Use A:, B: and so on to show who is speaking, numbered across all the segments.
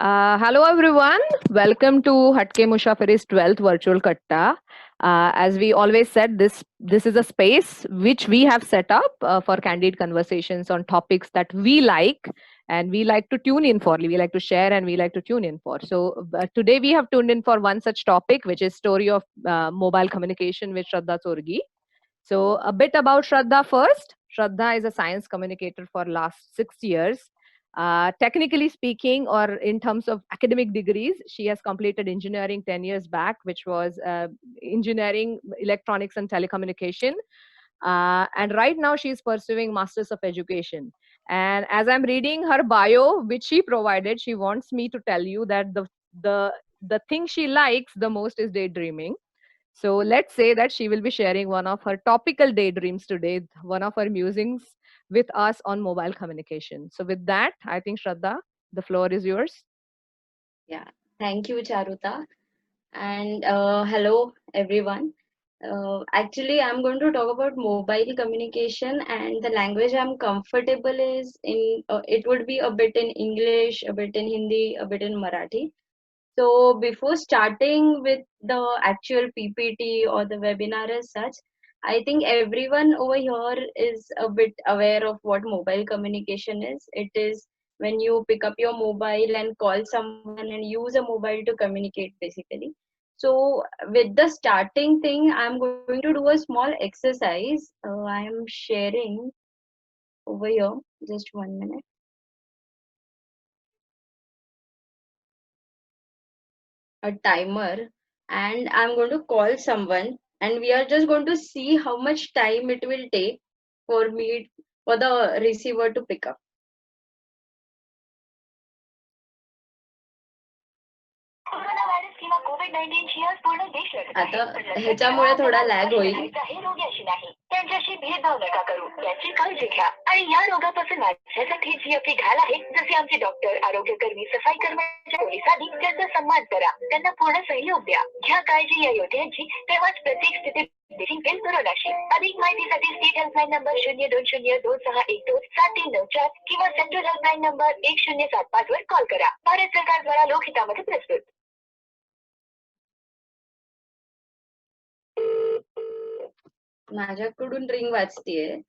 A: Hello everyone, welcome to Hatke Mushafir's 12th virtual Katta. As we always said, this is a space which we have set up for candid conversations on topics that we like and we like to tune in for. We like to share and we like to tune in for. So today we have tuned in for one such topic, which is story of mobile communication with Shraddha Sorgi. So a bit about Shraddha first. Shraddha is a science communicator for last 6 years. Technically speaking, or in terms of academic degrees, she has completed engineering 10 years back, which was engineering, electronics, and telecommunication. And right now, she is pursuing Masters of Education. And as I'm reading her bio, which she provided, she wants me to tell you that the the thing she likes the most is daydreaming. So let's say that she will be sharing one of her topical daydreams today, one of her musings with us on mobile communication. So with that, I think Shraddha, the floor is yours.
B: Yeah, thank you, Charuta. And hello, everyone. Actually, I'm going to talk about mobile communication, and the language I'm comfortable is in it would be a bit in English, a bit in Hindi, a bit in Marathi. So, before starting with the actual PPT or the webinar as such, I think everyone over here is a bit aware of what mobile communication is. It is when you pick up your mobile and call someone and use a mobile to communicate basically. So, with the starting thing, I'm going to do a small exercise. I am sharing over here. Just 1 minute. A timer, and I'm going to call someone, and we are just going to see how much time it will take for the receiver to pick up.
C: Corona virus किंवा कोविड-19 ची आज पूर्ण देश लढत आहे.
B: आता
C: पण लक्षात
B: ह्याच्यामुळे
C: ठेवा,
B: थोडा
C: त्यांना
B: लॅग
C: स्पर्श
B: होईल.
C: करायचा हे रोग्याशी नाही. त्यांच्याशी भेदभाव नका करू. याची काळजी घ्या आणि या रोगापासून वाचण्यासाठी जी आपली ढाल आहे, जसे आमचे डॉक्टर, आरोग्यकर्मी, सफाई कर्मचारी, पोलिसांनी त्यांचा सन्मान करा. त्यांना पूर्ण सहयोग द्या. घ्या काळजी या योद्ध्यांची, तेव्हाच प्रत्येक स्थितीत जिंकेल कोरोनाशी. अधिक माहितीसाठी स्टेट हेल्पलाईन नंबर 02026127394 किंवा सेंट्रल हेल्पलाईन नंबर 1075 वर कॉल करा. भारत सरकार द्वारा लोकहितामध्ये प्रस्तुत.
B: माझ्याकडून रिंग वाजतीये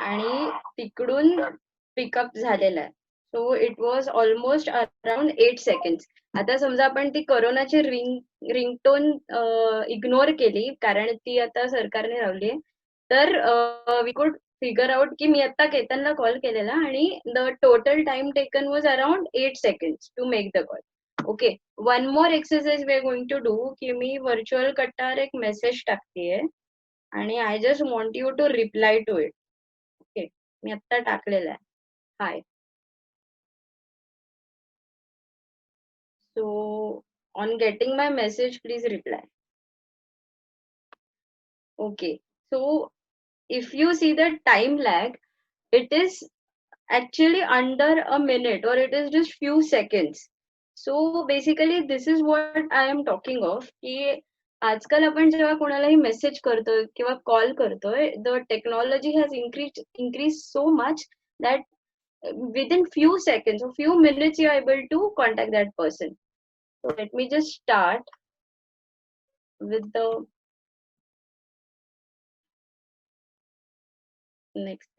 B: आणि तिकडून पिकअप झालेला आहे. So it was almost around 8 second. आता समजा आपण ती कोरोनाची रिंगटोन इग्नोर केली कारण ती आता सरकारने लावली आहे, तर वी कुड फिगर आउट की मी आता केतनला कॉल केलेला आणि the total time taken was around 8 second to make the call. Okay, one more exercise we are going to do की मी व्हर्च्युअल कट्टावर एक मेसेज टाकतेय आणि I just want you to reply to it. Okay, मी आता टाकलेला आहे. हाय. So on getting my message, please reply. Okay. So if you see the time lag, it is actually under a minute or it is just few seconds. So basically this is what I am talking of की आजकाल आपण जेव्हा कोणालाही message करतोय किंवा call करतोय, the technology has increased so much that within few seconds or few minutes you are able to contact that person. So let me just start with the next.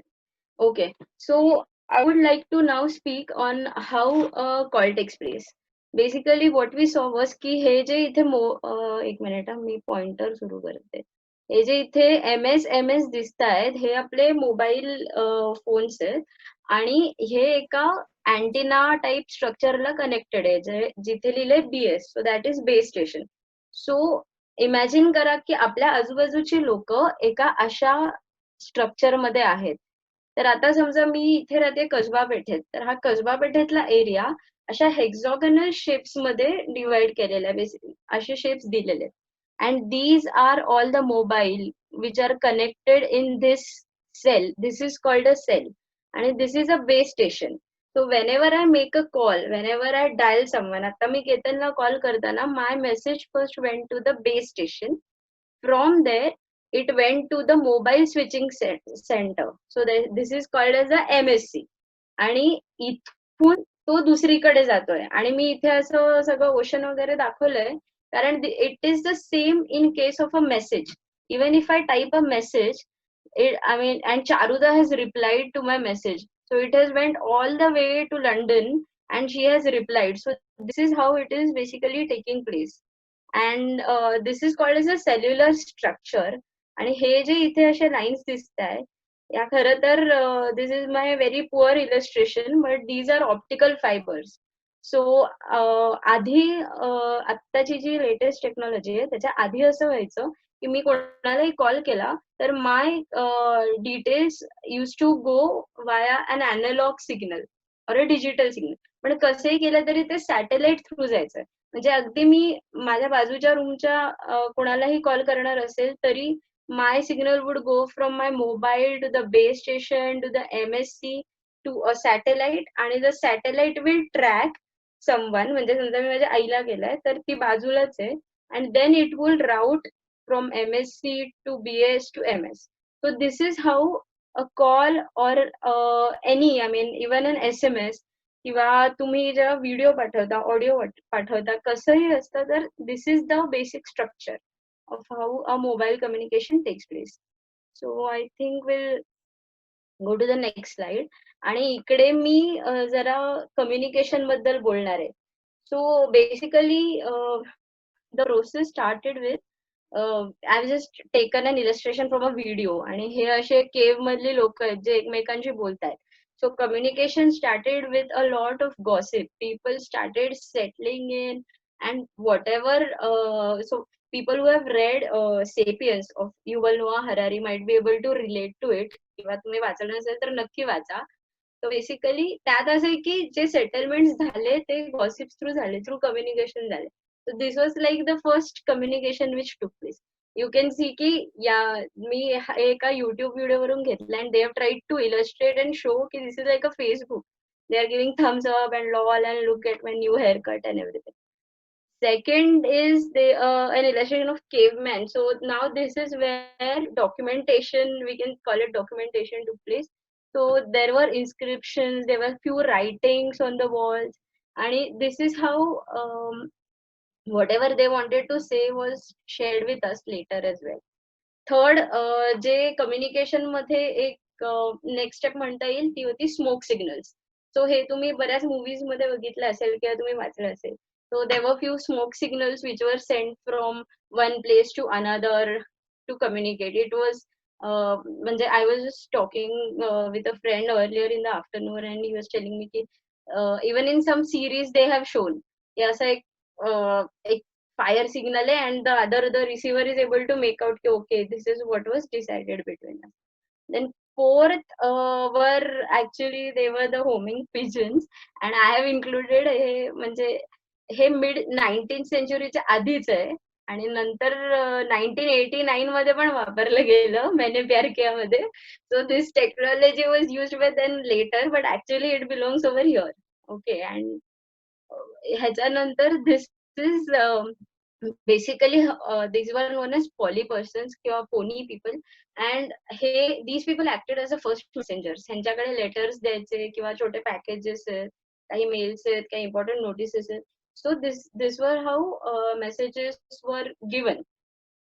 B: Okay, so I would like to now speak on how a call takes place. Basically, what we saw was की हे जे इथे एक minute मी pointer सुरू करते. हे जे इथे MS दिसत आहेत हे आपले मोबाईल फोन्स आहेत आणि हे एका अँटिना टाइप स्ट्रक्चरला कनेक्टेड आहे जे जिथे लिहिले BS, so that is base station. So imagine करा की आपल्या आजूबाजूची लोक एका अशा स्ट्रक्चर मध्ये आहेत. तर आता समजा मी इथे राहते कसबा पेठेत, तर हा कसबा पेठेतला एरिया अशा हेक्झॉगनल शेप्स मध्ये डिवाइड केलेला आहे. असे शेप्स दिलेले आहेत. And these are all the mobile which are connected in this cell. This is called a cell आणि this is a base station. So whenever I make a call, whenever I dial someone, आता मी केतनला call करताना my message first went to the base station. From there it went to the mobile switching center. So this is called as a MSC. आणि इथून तो दुसरीकडे जातोय आणि मी इथे असं सगळं ओशन वगैरे दाखवलंय कारण it is the same in case of a message. Even if I type a message, I mean, and Charuda has replied to my message. So it has went all the way to London and she has replied. So this is how it is basically taking place. And this is called as a cellular structure. आणि हे जे इथे असे lines दिसत आहे या खरं तर this is my very poor illustration but these are optical fibers. So आधी आत्ताची जी लेटेस्ट टेक्नॉलॉजी आहे त्याच्या आधी असं व्हायचं की मी कोणालाही कॉल केला तर माय डिटेल्स यूज टू गो वाया अन अॅनालॉग सिग्नल और अ डिजिटल सिग्नल. पण कसंही केलं तरी ते सॅटेलाइट थ्रू जायचं. म्हणजे अगदी मी माझ्या बाजूच्या रूमच्या कोणालाही कॉल करणार असेल तरी my signal would go from my mobile to the base station to the MSC to a satellite आणि the satellite will track someone. म्हणजे समजा मी माझ्या आईला केलाय तर ती बाजूलाच आहे and then it will route from MSC to BS to MS. So this is how a call or any, I mean even an SMS किंवा तुम्ही जेव्हा व्हिडिओ पाठवता ऑडिओ पाठवता कसंही असतं तर this is the basic structure of how a mobile communication takes place. So I think we'll go to the next slide. आणि इकडे मी जरा कम्युनिकेशन बद्दल बोलणार आहे. So basically the process started with I've just taken an illustration from a video आणि हे असे केव मधली लोक आहेत जे एकमेकांशी बोलतात. So communication started with a lot of gossip. People started settling in and whatever so people who have read Sapiens of Yuval Noah Harari might be able to relate to it. किंवा तुम्ही वाचलं नसेल तर नक्की वाचा. So basically त्यात असं आहे की जे सेटलमेंट झाले ते गॉसिप थ्रू झाले, थ्रू कम्युनिकेशन झाले. So this was like the first communication which took place. You can see की या मी एका YouTube व्हिडिओ वरून घेतला and they have tried to illustrate and show की this is like a Facebook. They are giving thumbs up and lol and look at my new haircut and everything. Second is an illustration of caveman. So now this is where documentation, we can call it documentation, took place. So there were inscriptions, there were few writings on the walls, and this is how whatever they wanted to say was shared with us later as well. Third, जे communication मध्ये एक next step म्हणता येईल ती होती smoke signals. So हे तुम्ही बऱ्याच मूवीज मध्ये बघितलं असेल किंवा तुम्ही वाचलं असेल. So there were few smoke signals which were sent from one place to another to communicate. It was I was just talking with a friend earlier in the afternoon and he was telling me that even in some series they have shown yes एक fire signal and the receiver is able to make out okay, this is what was decided between us. Then fourth were actually they were the homing pigeons and I have included हे mid 19th सेंचुरीच्या आधीच आहे आणि नंतर 1989 मध्ये पण वापरलं गेलं मैंने प्यार किया मध्ये. So this technology was used by then letter but actually it belongs over here. Okay and ह्याच्यानंतर this is basically this were known as poly persons किंवा पोनी पीपल अँड हे these people acted as a first messengers. ह्यांच्याकडे letters द्यायचे किंवा छोटे packages आहेत, काही mails आहेत, काही इम्पॉर्टंट नोटिसेस आहेत. So this were how messages were given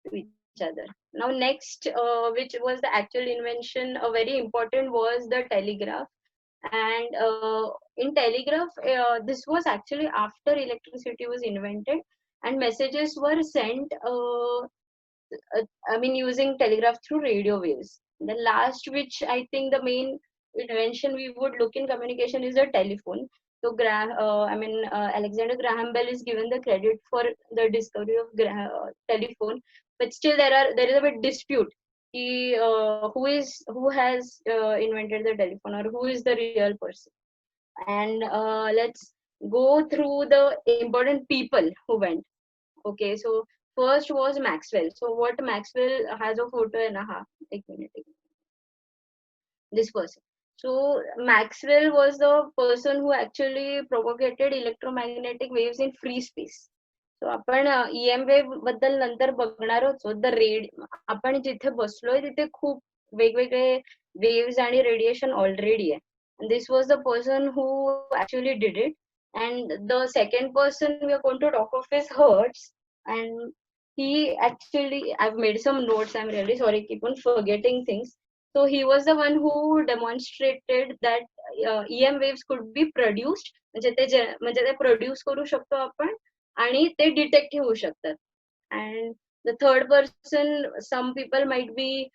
B: to each other. Now next, which was the actual invention, very important was the telegraph. And in telegraph, this was actually after electricity was invented, and messages were sent. Using telegraph through radio waves. The last, which I think the main invention we would look in communication, is the telephone. So Alexander Graham Bell is given the credit for the discovery of telephone, but still there is a bit dispute who has invented the telephone or who is the real person. And let's go through the important people who went. Okay, so first was Maxwell. So what Maxwell has a photo in a minute. This person. So Maxwell was the person who actually propagated electromagnetic waves in free space. So आपण EM wave बद्दल नंतर बघणार आहोत. आपण जिथे बसलोय तिथे खूप वेगवेगळे वेव्स आणि रेडिएशन ऑलरेडी आहे. And this was the person who actually did it. And the second person we are going to talk of is Hertz. And he actually, I've made some notes, I'm really sorry, keep on forgetting things. So he was the one who demonstrated that EM waves could be produced, म्हणजे ते produce करू शकतो आपण आणि ते detect होऊ शकतात. And the third person, some people might be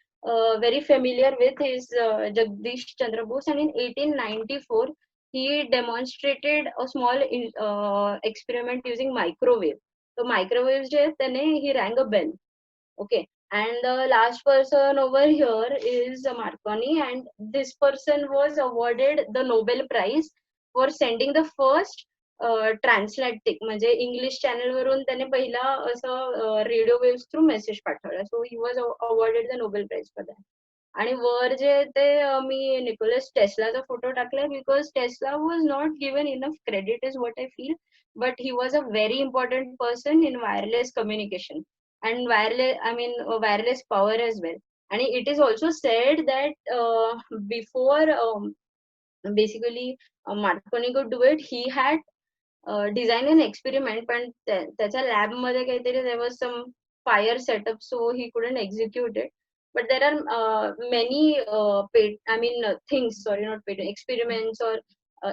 B: very familiar with, is Jagdish Chandra Bose, and in 1894 he demonstrated a small experiment using microwave. So microwaves जे आहेत त्याने he rang a bell. Okay, and the last person over here is Marconi, and this person was awarded the Nobel Prize for sending the first ट्रान्सलॅटिक म्हणजे English channel वरून त्याने पहिला असं radio waves through message पाठवला. So he was awarded the Nobel prize for that. आणि वर जे ते मी निकोलस टेस्लाचा फोटो टाकलाय because Tesla was not given enough credit is what I feel, but he was a very important person in wireless communication and wireless power as well. And it is also said that before basically Marconi could do it, he had designed an experiment, पण त्याच्या lab मध्ये काहीतरी there was some fire setup, so he couldn't execute it. But there are many things, sorry, not patent, experiments or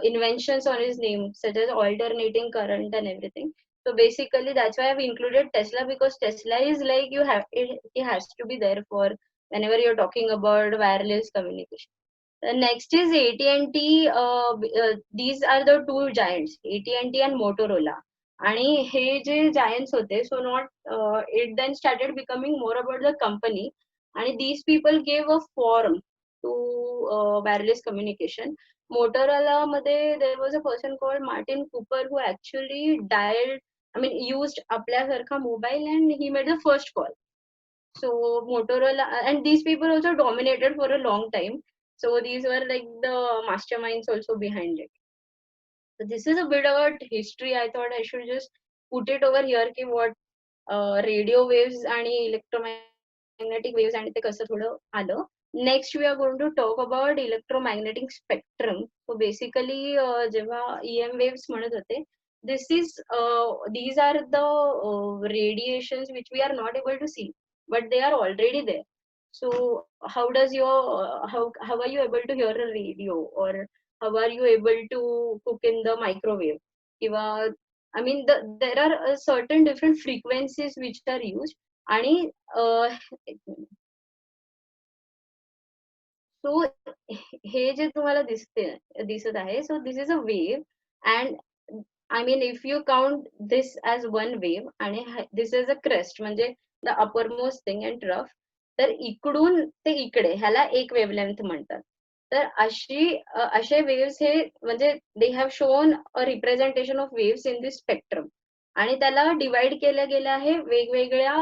B: inventions on his name, such as alternating current and everything. So basically that's why I've included Tesla, because Tesla is like it has to be there for whenever you're talking about wireless communication. Next is AT&T. These are the two giants, AT&T and Motorola. आणि हे जे giants होते, so not it then started becoming more about the company. And these people gave a form to wireless communication. Motorola मध्ये there was a person called Martin Cooper who actually used आपल्यासारखा mobile, and he made the first call. So Motorola, and these people also dominated for a long time. So these were like the masterminds also behind it. So this is a bit about history. I thought I should just put it over here ki what radio waves आणि electromagnetic waves आणि ते कसं थोडं आलं. Next we are going to talk about electromagnetic spectrum. So basically जेव्हा EM waves म्हणत होते, these are the radiations which we are not able to see, but they are already there. So how does how are you able to hear a radio, or how are you able to cook in the microwave? There are certain different frequencies which are used. आणि so हे जे तुम्हाला दिसत आहे, so this is a wave, and if you count this as one wave आणि this is a crest म्हणजे the upper most thing and trough, तर इकडून ते इकडे ह्याला एक वेवलेंथ म्हणतात. तर असे वेव्स हे म्हणजे they have shown a representation of waves in this spectrum, आणि त्याला डिवाइड केलं गेलं आहे वेगवेगळ्या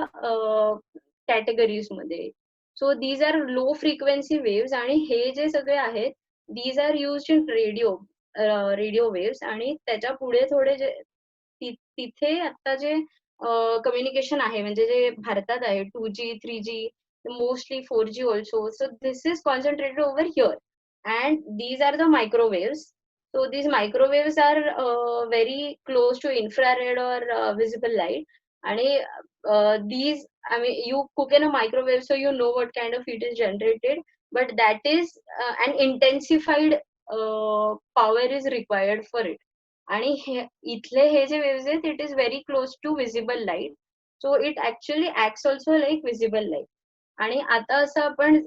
B: कॅटेगरीज मध्ये. So these are low frequency waves, आणि हे जे सगळे आहेत these are used in radio waves. आणि त्याच्या पुढे थोडे जे तिथे आता जे कम्युनिकेशन आहे म्हणजे जे भारतात आहे 2G 3G, mostly 4G also. So this is concentrated over here, and these are the microwaves. So these microwaves are very close to infrared or visible light. And you cook in a microwave, so you know what kind of heat is generated, but that is an intensified power is required for it. आणि इथले हे जे waves आहेत, it is very close to visible light, so it actually acts also like visible light. आणि आता असं आपण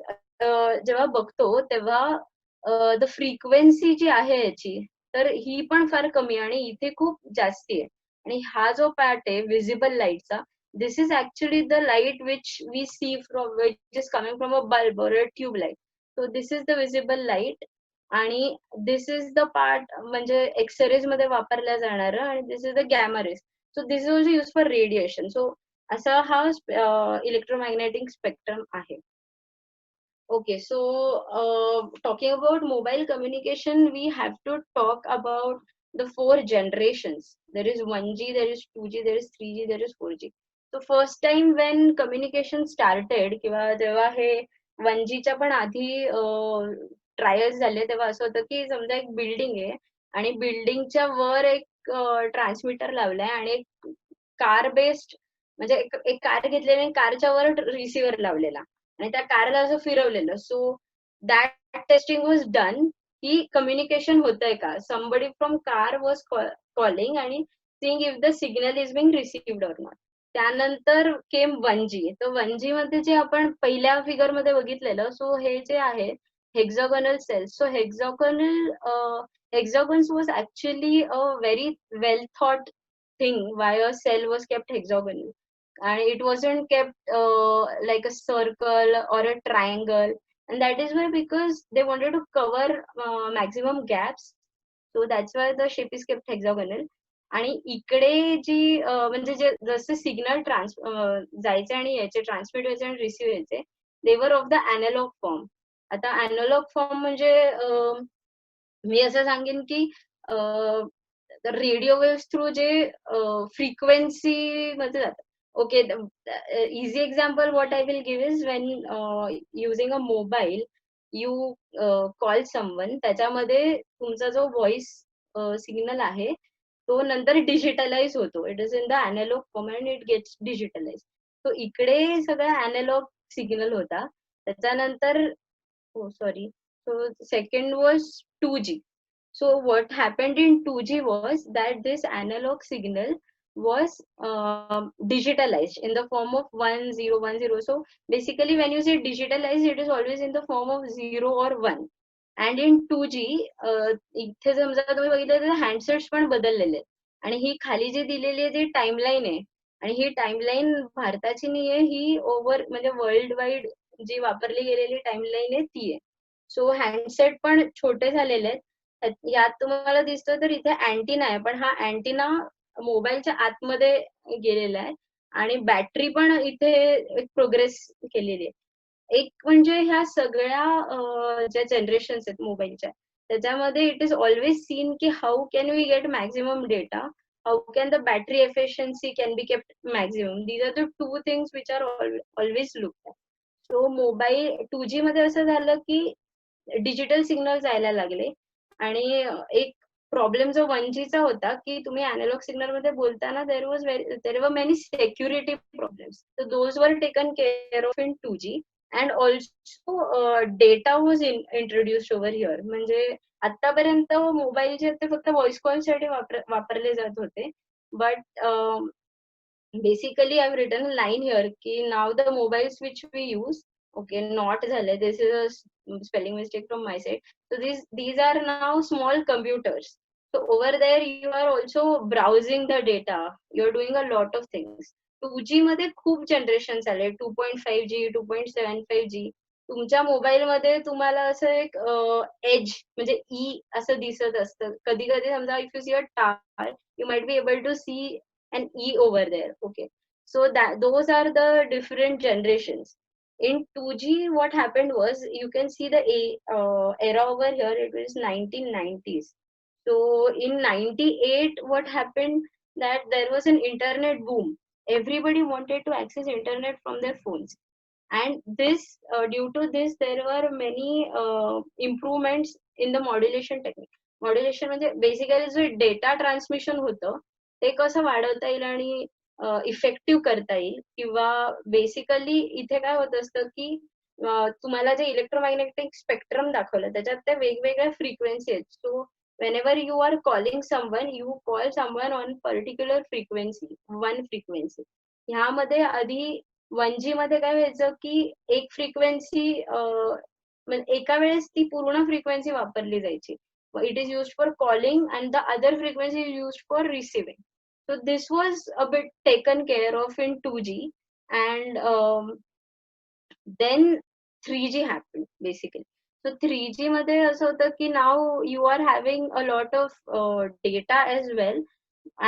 B: जेव्हा बघतो तेव्हा द फ्रिक्वेन्सी जी आहे याची, तर ही पण फार कमी आणि इथे खूप जास्ती आहे. आणि हा जो पार्ट आहे विजिबल लाईटचा, this is actually the light which we see from which is coming from a bulb और a tube light. So this is the visible light, आणि दिस इज द पार्ट म्हणजे एक्सरेज मध्ये वापरल्या जाणार, आणि this is the gamma rays. So this is also use for radiation. So असा हा electromagnetic spectrum आहे. Okay, so talking about mobile communication, we have to talk about the 4 generations. There is 1G, there is 2G, there is 3G, there is 4G. So first time when communication started, किंवा जेव्हा हे 1G च्या पण आधी trials झाले तेव्हा असं होतं की समजा एक बिल्डिंग आहे आणि बिल्डिंगच्या वर एक ट्रान्समीटर लावलाय आणि एक कार बेस्ड म्हणजे एक कार घेतलेली आणि कारच्या वर रिसिव्हर लावलेला आणि त्या कारला असं फिरवलेलं. So that testing was done की कम्युनिकेशन होतंय का. Somebody from car was calling आणि seeing if the signal is being received or not. त्यानंतर केम 1G. तर 1G मध्ये जे आपण पहिल्या फिगर मध्ये बघितलेलं, सो हे जे आहे hexagonal cells. So hexagons was actually a very well thought thing why a cell was kept hexagonal and it wasn't kept like a circle or a triangle, and that is why because they wanted to cover maximum gaps, so that's why the shape is kept hexagonal. आणि इकडे जी म्हणजे जे जसे signal जायचे आणि याचे transmit व्हायचे आणि रिसिव्ह व्हायचे, देवर ऑफ द अॅनालॉग फॉर्म. आता अॅनालॉग फॉर्म म्हणजे मी असं सांगेन की रेडिओ वेव्स थ्रू जे फ्रिक्वेन्सी मध्ये जातात. Okay, easy example what I will give is Wien using a mobile you call someone, त्याच्यामध्ये तुमचा जो व्हॉइस सिग्नल आहे तो नंतर डिजिटलाइज होतो. It is in the analogue form and it gets digitalize. तो इकडे सगळा अॅनालॉग सिग्नल होता. त्याच्यानंतर sorry. So second was 2G. So what happened in 2G was that this analog signal was digitalized in the form of 1010. So basically when you say digitalized, it is always in the form of 0 or 1. And in 2G इथे समजा तुम्ही बघितलं तर हँडसेट्स पण बदललेले आहेत. आणि ही खाली जी दिलेली आहे ती टाइमलाईन आहे आणि ही टाइमलाईन भारताची नाहीये, ही ओव्हर म्हणजे वर्ल्ड वाईड जी वापरली गेलेली टाइमलाईन आहे ती आहे. सो हँडसेट पण छोटे झालेले आहेत. यात तुम्हाला दिसतं तर इथे अँटिना आहे, पण हा अँटिना मोबाईलच्या आतमध्ये गेलेला आहे आणि बॅटरी पण इथे प्रोग्रेस केलेली आहे. एक म्हणजे ह्या सगळ्या ज्या जनरेशन्स आहेत मोबाईलच्या, त्याच्यामध्ये इट इज ऑलवेज सीन की how can we get maximum data, how can the battery efficiency can be kept maximum. These are the two things which are always looked at. So mobile 2G मध्ये असं झालं की digital signal जायला लागले आणि एक problem जो 1G चा होता की तुम्ही अॅनालॉग सिग्नल मध्ये बोलताना there were many security problems. So those were taken care of in 2G. And also data was introduced over here. म्हणजे आतापर्यंत मोबाईल जे ते फक्त व्हॉइस कॉलसाठी वापरले जात होते, but basically I've written a line here ki now the mobiles which we use, okay, not zale, this is a spelling mistake from my side. So these are now small computers. So over there you are also browsing the data, you're doing a lot of things. 2G मध्ये खूप generation आले, 2.5G 2.75G. तुमच्या mobile मध्ये तुम्हाला असं एक age म्हणजे E असं दिसत असतं कधी कधी. समजा इफ यू सी अ टार, you might be able to see an E over there. Okay, so that those are the different generations. In 2G, what happened was you can see the era over here. It was 1990s. So in 98, what happened that there was an internet boom. Everybody wanted to access internet from their phones, and this due to this there were many improvements in the modulation technique. Modulation म्हणजे basically जे data transmission होतं ते कसं वाढवता येईल आणि effective करता येईल. किंवा बेसिकली इथे काय होत असतं की तुम्हाला जे इलेक्ट्रोमॅग्नेटिक स्पेक्ट्रम दाखवलं त्याच्यात त्या वेगवेगळ्या फ्रिक्वेन्सी आहेत. So whenever you are calling someone, you call someone on particular frequency, one frequency. ह्यामध्ये आधी 1G मध्ये काय व्हायचं की एक फ्रिक्वेन्सी एका वेळेस ती पूर्ण फ्रिक्वेन्सी वापरली जायची. It is used for calling and the other frequency is used for receiving. So this was a bit taken care of in 2G, and then 3G happened basically. So 3G मध्ये असं होतं की now you are having a lot of data as well,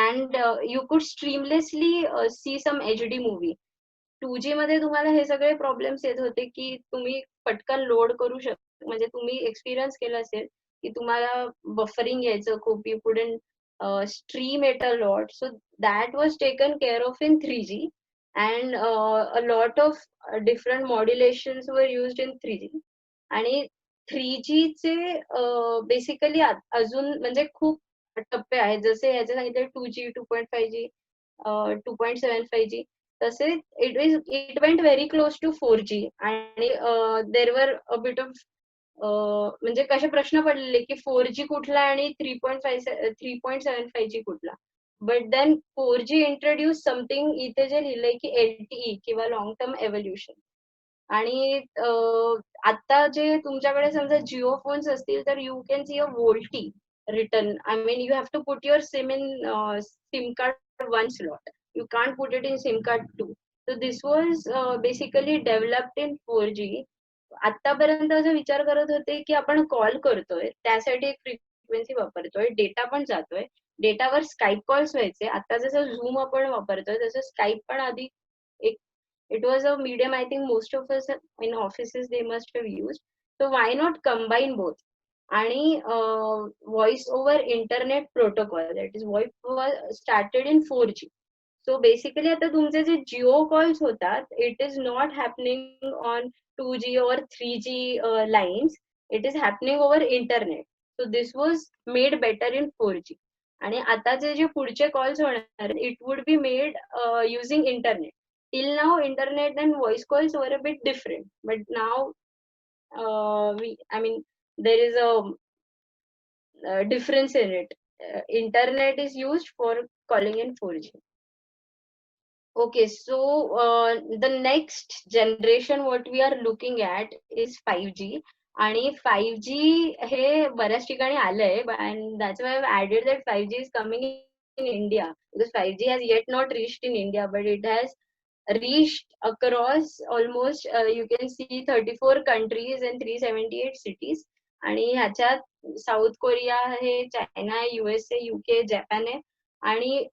B: and you could streamlessly see some HD movie. 2G मध्ये तुम्हाला हे सगळे problems येत होते की तुम्ही पटकन लोड करू शकता. म्हणजे तुम्ही एक्सपिरियन्स केलं असेल की तुम्हाला बफरिंग यायचं खूप, you couldn't stream it a lot. So that was taken care of in 3G, and a lot of different modulations were used in 3G. आणि 3G चे बेसिकली अजून म्हणजे खूप टप्पे आहेत. जसे ह्याचे सांगितलं 2G, 2.5G, 2.75G. तसे it went very close to 4G आणि देर वर अ बिट ऑफ म्हणजे कसे प्रश्न पडलेले की 4G कुठला आणि 3.75G कुठला. But then 4G introduce something इथे जे लिहिलंय की LTE किंवा लॉंग टर्म एव्होल्युशन. आणि आता जे तुमच्याकडे समजा जिओ फोन्स असतील तर you can see a VoLTE return. I mean you have to put your SIM in SIM card one slot. You can't put it in SIM card 2. So this was basically developed in 4G. आतापर्यंत असं विचार करत होते की आपण call करतोय त्यासाठी एक फ्रिक्वेन्सी वापरतोय, डेटा पण जातोय, डेटावर स्काईप कॉल्स व्हायचे. आता जसं झूम आपण वापरतोय तसं स्काईप पण आधी एक it was a medium. I think most of us in offices they must have used. So why not combine both? आणि voice over internet protocol, that is VoIP, was started in 4G. So basically आता तुमचे जे Jio calls होतात, it is not happening on 2G or 3G lines. It is happening over internet. So this was made better in 4G. आणि आता जे पुढचे calls होणार, it would be made using internet. Till now internet and voice calls were a bit different, but now I mean there is a difference in it. Internet is used for calling in 4G. Okay, so the next generation what we are looking at is 5G. आणि 5G हे बऱ्याच ठिकाणी आलंय, and that's why I've added that 5G is coming in India, because 5G has yet not reached in India, but it has reached across almost you can see 34 countries and 378 cities. आणि ह्याच्यात south Korea आहे, China आहे, USA, UK, Japan आहे. आणि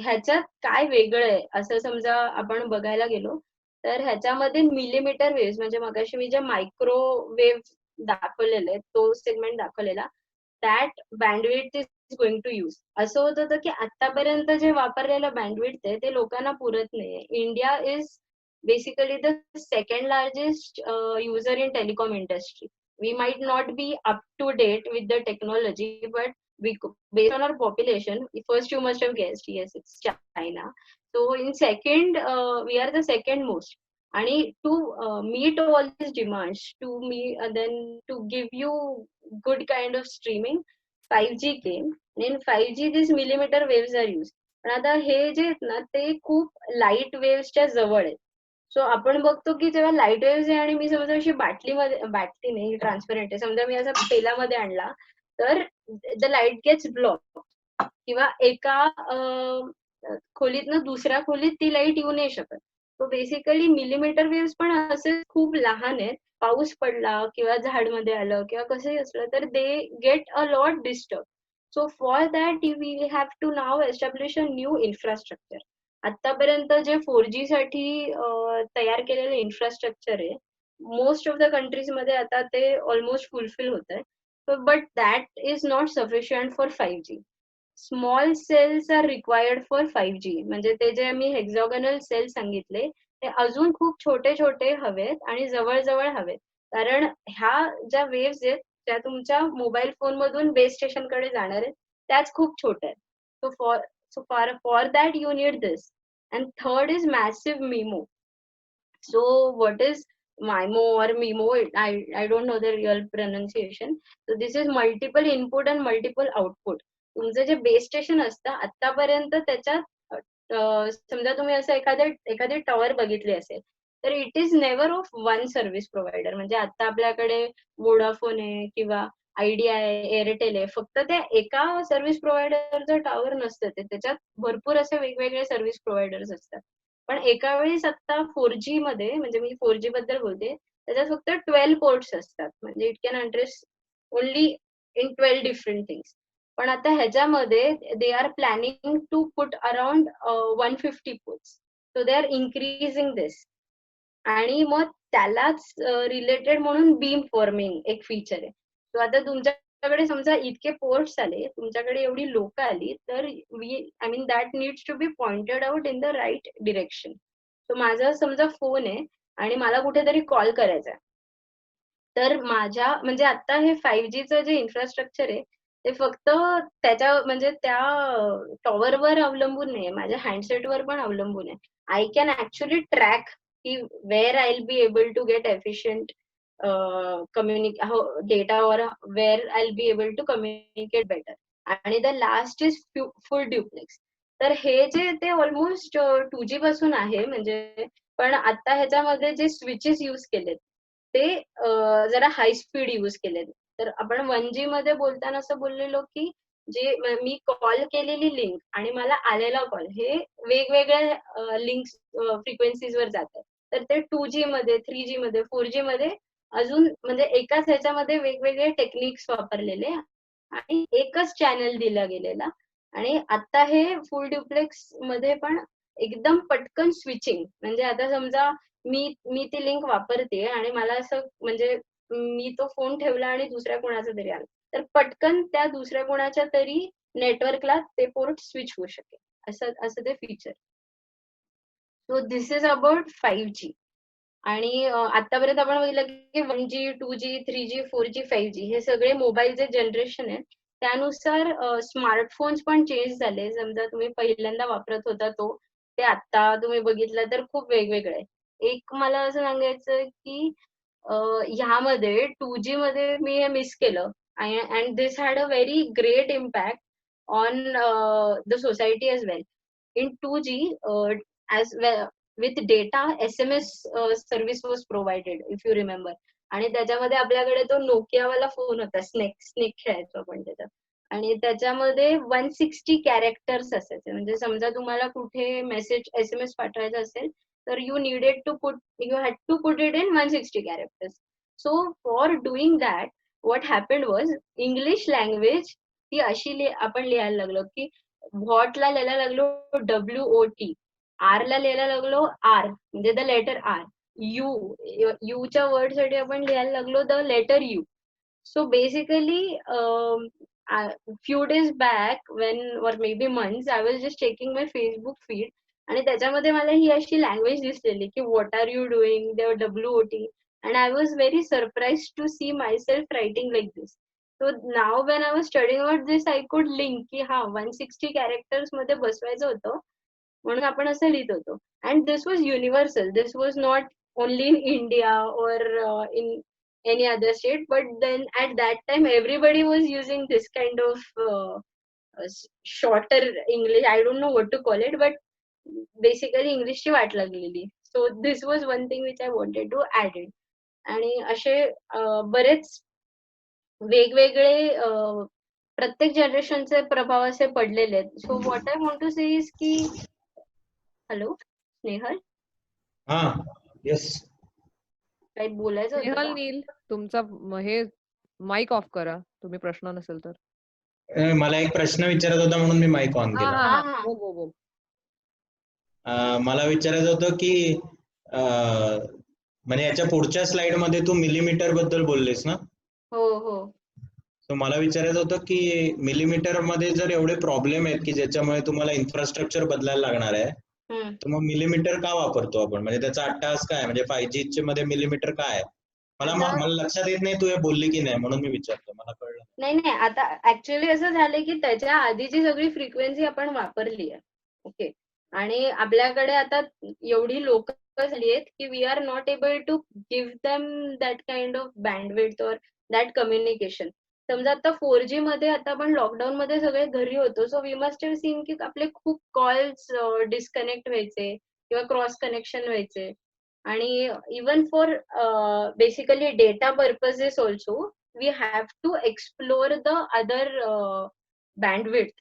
B: ह्याच्यात काय वेगळं आहे असं समजा आपण बघायला गेलो तर ह्याच्यामध्ये मिलीमीटर वेव्ह म्हणजे मगाशी मी जे मायक्रोवेव्ह दाखवलेले तो सेगमेंट दाखवलेला, that bandwidth is going to use. असं होत होतं की आतापर्यंत जे वापरलेलं बँडविड्थ आहे ते लोकांना पुरत नाहीये. India is basically the second largest user in telecom industry. We might not be up to date with the technology, but based on our population, first you must have guessed, yes, it's China. So in second, we are the second most. And to meet all these demands, then to give you good kind of streaming, 5G came. And in 5G, these millimeter waves are used. पण आता हे जे आहेत ना ते खूप light वेव्सच्या जवळ आहेत. सो आपण बघतो की जेव्हा लाईट वेव्स आहे आणि मी समजा अशी बाटली नाही ट्रान्सपरंट आहे, समजा मी असा पेलामध्ये आणला तर द लाईट गेट्स ब्लॉक किंवा एका खोलीतनं दुसऱ्या खोलीत ती लाईट येऊ नाही शकत. सो बेसिकली मिलीमीटर वेव्स पण असे खूप लहान आहेत. पाऊस पडला किंवा झाडमध्ये आलं किंवा कसंही असलं तर they get a lot disturb. So for that we have to now establish a new infrastructure. आतापर्यंत जे 4G साठी तयार केलेलं इन्फ्रास्ट्रक्चर आहे, मोस्ट ऑफ द कंट्रीज मध्ये आता ते ऑलमोस्ट फुलफिल होत आहे. But that is not sufficient for 5G. Small cells are required for 5G. म्हणजे ते जे मी हेक्झॉगनल सेल सांगितले ते अजून खूप छोटे छोटे हवेत आणि जवळ हवेत. कारण ह्या ज्या वेव्स आहेत त्या तुमच्या मोबाईल फोन मधून बेस स्टेशन कडे जाणार आहेत, त्याच खूप छोट्या आहेत. So for that you need this. And third is massive MIMO. So what is MIMO or MIMO? I don't know the real pronunciation. So this is multiple input and multiple output. तुमचं जे base station असतं आतापर्यंत त्याच्यात समजा तुम्ही असं एखादी tower बघितली असेल तर it is never of one service provider. म्हणजे आता आपल्याकडे वोडाफोन आहे किंवा आयडिया आहे, एअरटेल आहे, फक्त त्या एका सर्व्हिस प्रोव्हायडरचं टॉवर नसतं, ते त्याच्यात भरपूर असे वेगवेगळे सर्व्हिस प्रोव्हायडर्स असतात. पण एका वेळेस आता 4G मध्ये, म्हणजे मी 4G बद्दल बोलते, त्याच्यात फक्त 12 पोर्ट्स असतात. म्हणजे it can address only in 12 different things. पण आता ह्याच्यामध्ये they are planning to put around 150 ports. So they are increasing this. आणि मग त्यालाच रिलेटेड म्हणून बीम फॉर्मिंग एक फीचर आहे. सो आता तुमच्याकडे समजा इतके पोर्ट्स आले, तुमच्याकडे एवढी लोक आली, तर I mean that needs to be pointed out in the right direction. So माझा समजा फोन आहे आणि मला कुठेतरी कॉल करायचा आहे, तर माझ्या म्हणजे आता हे 5Gचं जे इन्फ्रास्ट्रक्चर आहे ते फक्त त्याच्या म्हणजे त्या टॉवरवर अवलंबून नाहीये, माझ्या हँडसेटवर पण अवलंबून आहे. आय कॅन ऍक्च्युअली ट्रॅक की where I will be able to get efficient data और where I will be able to communicate better. आणि the last is full duplex. तर हे जे ते ऑलमोस्ट 2G पासून आहे म्हणजे, पण आता ह्याच्यामध्ये जे स्विचेस यूज केलेत ते जरा हाय स्पीड यूज केलेत. तर आपण 1G मध्ये बोलताना असं बोललेलो की जे मी कॉल केलेली लिंक आणि मला आलेला कॉल हे वेगवेगळ्या लिंक्स फ्रिक्वेन्सीजवर जातात. तर ते 2G मध्ये, 3G मध्ये, 4G मध्ये अजून म्हणजे एकाच ह्याच्यामध्ये वेगवेगळे टेक्निक्स वापरलेले आणि एकच चॅनल दिला गेलेला. आणि आता हे फुल ड्युप्लेक्स मध्ये पण एकदम पटकन स्विचिंग, म्हणजे आता समजा मी मी ती लिंक वापरते आणि मला असं म्हणजे मी तो फोन ठेवला आणि दुसऱ्या कोणाचा तरी आला, तर पटकन त्या दुसऱ्या कोणाच्या तरी नेटवर्कला ते पोर्ट स्विच होऊ शकेल, असं असं ते feature. So this is about 5G. आणि आतापर्यंत आपण बघितलं की 1G, 2G, 3G, 4G, 5G हे सगळे मोबाईलचे जनरेशन आहेत. त्यानुसार स्मार्टफोन्स पण चेंज झाले. समजा तुम्ही पहिल्यांदा वापरत होता तो, ते आता तुम्ही बघितलं तर खूप वेगवेगळे आहे. एक मला असं सांगायचं की ह्यामध्ये 2G मध्ये मी हे मिस केलं and this had a very great impact on the society as well. In 2G, as well with data, SMS service was provided, if you remember. आणि त्याच्यामध्ये आपल्याकडे तो नोकियावाला फोन होता, स्नेक खेळायचो आपण त्याच्यात. आणि त्याच्यामध्ये 160 कॅरेक्टर्स असायचे. म्हणजे समजा तुम्हाला कुठे मेसेज SMS पाठवायचा असेल तर you had to put it in 160 characters. So for doing that what happened was English language ही अशी आपण लिहायला लागलो की व्हॉटला लिहायला लागलो WOT, आरला लिहायला लागलो आर म्हणजे द लेटर आर, यूच्या वर्ड साठी आपण लिहायला लागलो the letter U. So basically few days back when or maybe months I was just checking my Facebook feed आणि त्याच्यामध्ये मला ही अशी लँग्वेज दिसलेली की what are you doing, the WOT, and I was very surprised to see myself writing like this. So now when I was studying about this I could link की हा 160 characters मध्ये बसवायचं होतं म्हणून आपण असं लिहित होतो. And this was universal, this was not only in India or in any other state, but then at that time everybody was using this kind of shorter English. I don't know what to call it, but basically English ची वाट लागलेली. So this was one thing which I wanted to add in. आणि असे बरेच वेगवेगळे प्रत्येक जनरेशनचे प्रभाव असे पडलेले आहेत. So what I want to say is की हॅलो स्नेहल,
D: हा येस
B: काही बोलायचं होतं
A: स्नेहल
B: का?
A: नील, तुमचा हे माईक ऑफ करा, तुम्ही प्रश्न नसेल तर.
D: मला एक प्रश्न विचारायचा होता म्हणून मी माईक ऑन
A: हा
D: केला.
A: हा
B: हा,
A: हा
B: हा.
A: बोल बोल बोल.
D: मला विचारायचं होतं की म्हणजे याच्या पुढच्या स्लाइड मध्ये तू मिलीमीटर बद्दल बोललेस ना,
B: हो हो.
D: तर मला विचारायचं होतं की मिलीमीटर मध्ये जर एवढे प्रॉब्लेम आहेत की ज्याच्यामुळे तुम्हाला इन्फ्रास्ट्रक्चर बदलायला लागणार आहे,
B: हम्म.
D: तर मग मिलीमीटर का वापरतो आपण, म्हणजे त्याचा अट्टाहास काय, म्हणजे 5G मध्ये मिलीमीटर काय आहे? मला लक्षात येत नाही, तू हे बोलली की नाही म्हणून मी विचारतो, मला कळलं
B: नाही आता ऍक्च्युअली असं झालंय की त्याच्या आधीची सगळी फ्रिक्वेन्सी आपण वापरली आहे. ओके. आणि आपल्याकडे आता एवढी लोक झाली आहेत की we are not able to give them that kind of bandwidth और दॅट कम्युनिकेशन. समजा आता 4G मध्ये आता आपण लॉकडाऊन मध्ये सगळे घरी होतो, so we must have seen की आपले खूप कॉल्स डिस्कनेक्ट व्हायचे किंवा क्रॉस कनेक्शन व्हायचे. आणि even for basically data purposes also we have to explore the other bandwidth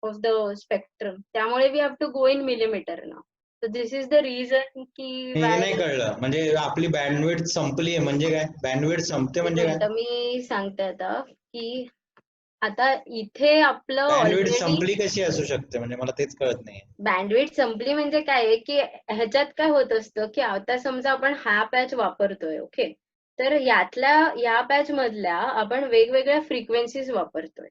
B: of the spectrum. त्यामुळे we have to go in millimeter now. So this is the reason की
D: हे नाही कळलं, म्हणजे आपली बँडविड्थ संपली आहे म्हणजे काय, बँडविड्थ संपते म्हणजे काय?
B: मी सांगते आता की आता इथे आपलं
D: बँडविड्थ
B: ऑलरेडी
D: संपली कशी असू शकते, म्हणजे मला तेच कळत नाही.
B: बँडविड्थ संपली म्हणजे काय आहे की ह्याच्यात काय होत असतं की आता समजा आपण हा पॅच वापरतोय, ओके, तर या पॅच मधल्या आपण वेगवेगळ्या फ्रिक्वेन्सीज वापरतोय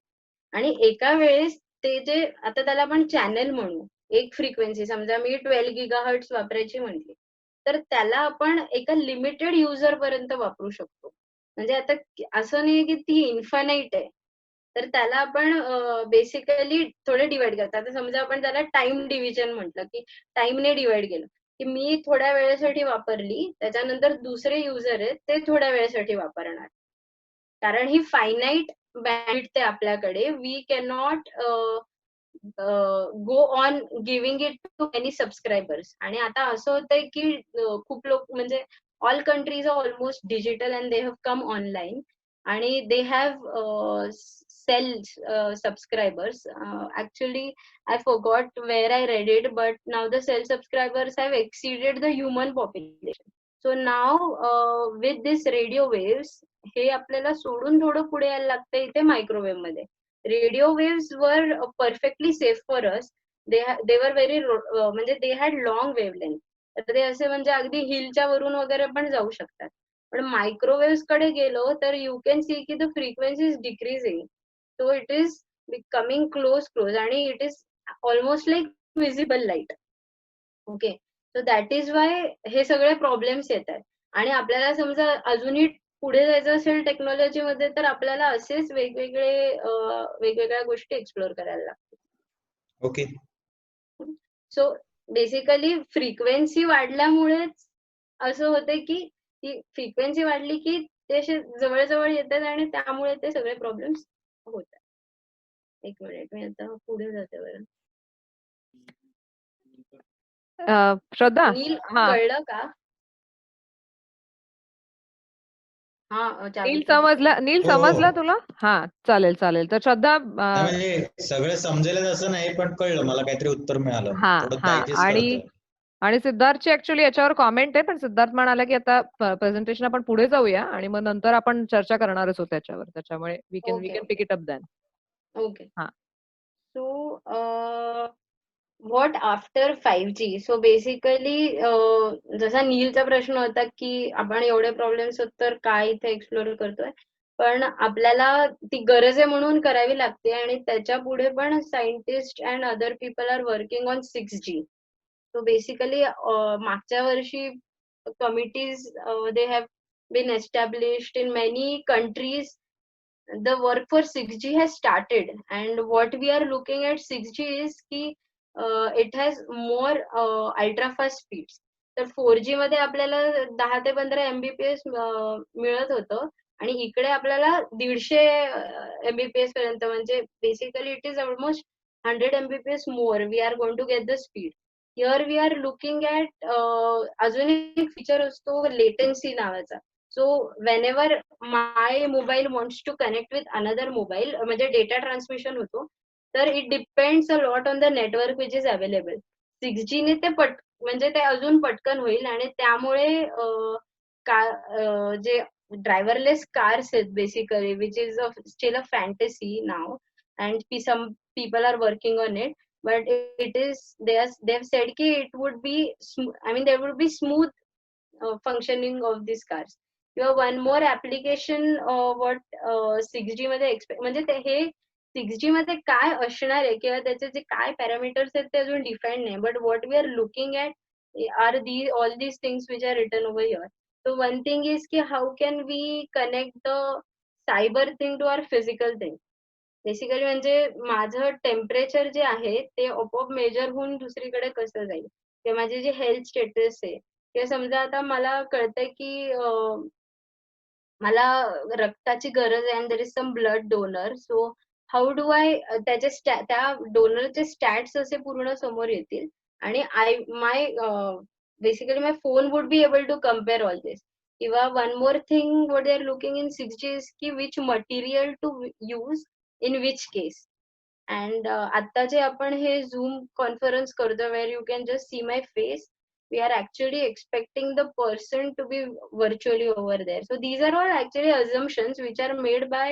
B: आणि एका वेळेस ते जे आता त्याला आपण चॅनल म्हणू, एक फ्रिक्वेन्सी समजा मी 12 गिगाहर्ट्ज वापरायची म्हटली तर त्याला आपण एका लिमिटेड युजर पर्यंत वापरू शकतो. म्हणजे आता असं नाही की ती इन्फानाईट आहे, तर त्याला आपण बेसिकली थोडे डिवाइड करतो. आता समजा आपण त्याला टाइम डिव्हिजन म्हटलं, की टाइमने डिवाइड केलं, की मी थोड्या वेळेसाठी वापरली, त्याच्यानंतर दुसरे युजर आहेत ते थोड्या वेळेसाठी वापरणार. कारण ही फायनाईट बँडविड्थ आहे आपल्याकडे. We can not go on giving it to many subscribers. आणि आता असं होतंय की खूप लोक म्हणजे all countries are almost digital and they have come online आणि they have cell subscribers. Actually, I forgot where I read it, but now the cell subscribers have exceeded the human population. So now, with this radio waves, हे आपल्याला सोडून थोडं पुढे यायला लागतं इथे microwave मध्ये. रेडिओ वेव्स वर परफेक्टली सेफ फॉर अस. दे वर व्हेरी म्हणजे दे हॅड लॉंग वेव्हलेंथ. तर ते असे म्हणजे अगदी हिलच्या वरून वगैरे पण जाऊ शकतात. पण मायक्रोवेव्ह कडे गेलो तर यू कॅन सी की the frequency is decreasing. So it is becoming close आणि it is almost like visible light. Okay, so that is why हे सगळे प्रॉब्लेम्स येतात. आणि आपल्याला समजा अजूनही पुढे जायचं असेल टेक्नॉलॉजीमध्ये तर आपल्याला असेच वेगवेगळ्या गोष्टी एक्सप्लोर करायला लागतात.
D: ओके.
B: सो बेसिकली फ्रिक्वेन्सी वाढल्यामुळेच असं होतंय की ती फ्रिक्वेन्सी वाढली की ते असे जवळ येतात आणि त्यामुळे ते सगळे प्रॉब्लेम्स होतात. एक मिनिट, मी आता पुढे जाते बरं.
A: श्रद्धा,
B: नील
A: हा
B: कळलं का? हा
A: नील समजला
D: हो.
A: तुला? हा, चालेल चालेल. तर श्रद्धा,
D: नाही म्हणजे सगळं समजेलच असं नाही, पण कळलं मला, काहीतरी उत्तर मिळालं,
A: हा
D: थोडं
A: हा
D: डायजेस्ट
A: आणि
D: करतोय.
A: आणि सिद्धार्थची ऍक्च्युली याच्यावर कॉमेंट आहे, पण सिद्धार्थ म्हणाला की आता प्रेझेंटेशन आपण पुढे जाऊया आणि मग नंतर आपण चर्चा करणारच आहोत त्याच्यावर. त्याच्यामुळे we
B: okay
A: can pick it up then.
B: Okay.
A: हा.
B: So what after 5G? So basically जसा नीलचा प्रश्न होता की आपण एवढे प्रॉब्लेम्स होत तर काय इथे एक्सप्लोर करतोय, पण आपल्याला ती गरज आहे म्हणून करावी लागते आणि त्याच्या पुढे पण scientist and other people are working on 6G. So basically मागच्या वर्षी committees they have been established in many countries. The work for 6G has started, and what we are looking at 6G is की it has more ultra fast speeds. तर 4G मध्ये आपल्याला 10 ते 15 MBPS मिळत होतं आणि इकडे आपल्याला 150 MBPS पर्यंत, म्हणजे basically it is almost 100 MBPS more we are going to get the speed. Here we are looking at अजून एक फीचर असतो लेटन्सी नावाचा. So whenever my mobile wants to connect with another mobile, म्हणजे data transmission होतो, तर it depends a lot on the network which is available. 6G ने ते म्हणजे ते अजून पटकन होईल आणि त्यामुळे जे ड्रायव्हरलेस कार्स आहेत बेसिकली, which is still a fantasy now, and some people are working on it, but it is they have said ki it would be I mean there would be smooth functioning of these cars. किंवा one more application what 6G मध्ये म्हणजे हे 6G मध्ये काय असणार आहे किंवा त्याचे जे काय पॅरामीटर्स आहेत ते अजून डिफाईन नाही, but what we are looking at are all these things which are written over here. So one thing is की how can we connect the cyber thing to our physical thing. Basically म्हणजे माझं temperature जे आहे ते आपोआप major होऊन दुसरीकडे कसं जाईल, किंवा माझी जी हेल्थ स्टेटस आहे, किंवा समजा आता मला कळतंय की मला रक्ताची गरज आहे and there is some blood donor. So how do I त्या डोनरचे स्टॅट्स असे पूर्ण समोर येतील आणि basically my phone would be able to compare all this. किंवा one more thing what they are looking in 6G is की which material to use in which case. And आता जे आपण हे झूम कॉन्फरन्स करतो where you can just see my face, we are actually expecting the person to be virtually over there. So these are all actually assumptions which are made by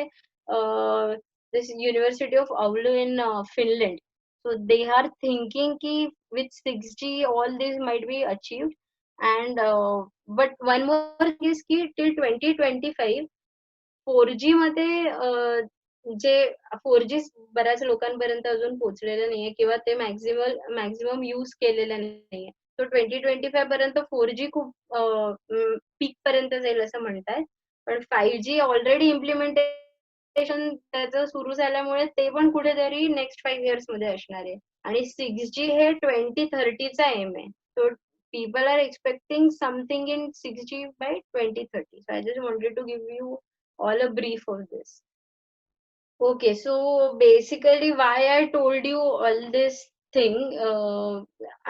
B: this University of Oulu in Finland. So they are thinking ki with 6G all these might be achieved. And but one more thing is ki till 2025 4G मध्ये जे 4G बऱ्याच लोकांपर्यंत अजून पोहोचलेलं नाहीये किंवा ते maximum use केलेलं नाहीये. तो 2025 पर्यंत 4G खूप पीक पर्यंत जाईल असं म्हणतात. पण 5G ऑलरेडी इम्प्लिमेंटेशन त्याचं सुरू झाल्यामुळे ते पण कुठेतरी नेक्स्ट 5 इयर्स मध्ये असणार आहे. आणि 6G हे 2030चा एम आहे. So people are expecting something in 6G by 2030. So I just wanted to give you all a brief of this. Okay, so basically why I told you all this thing,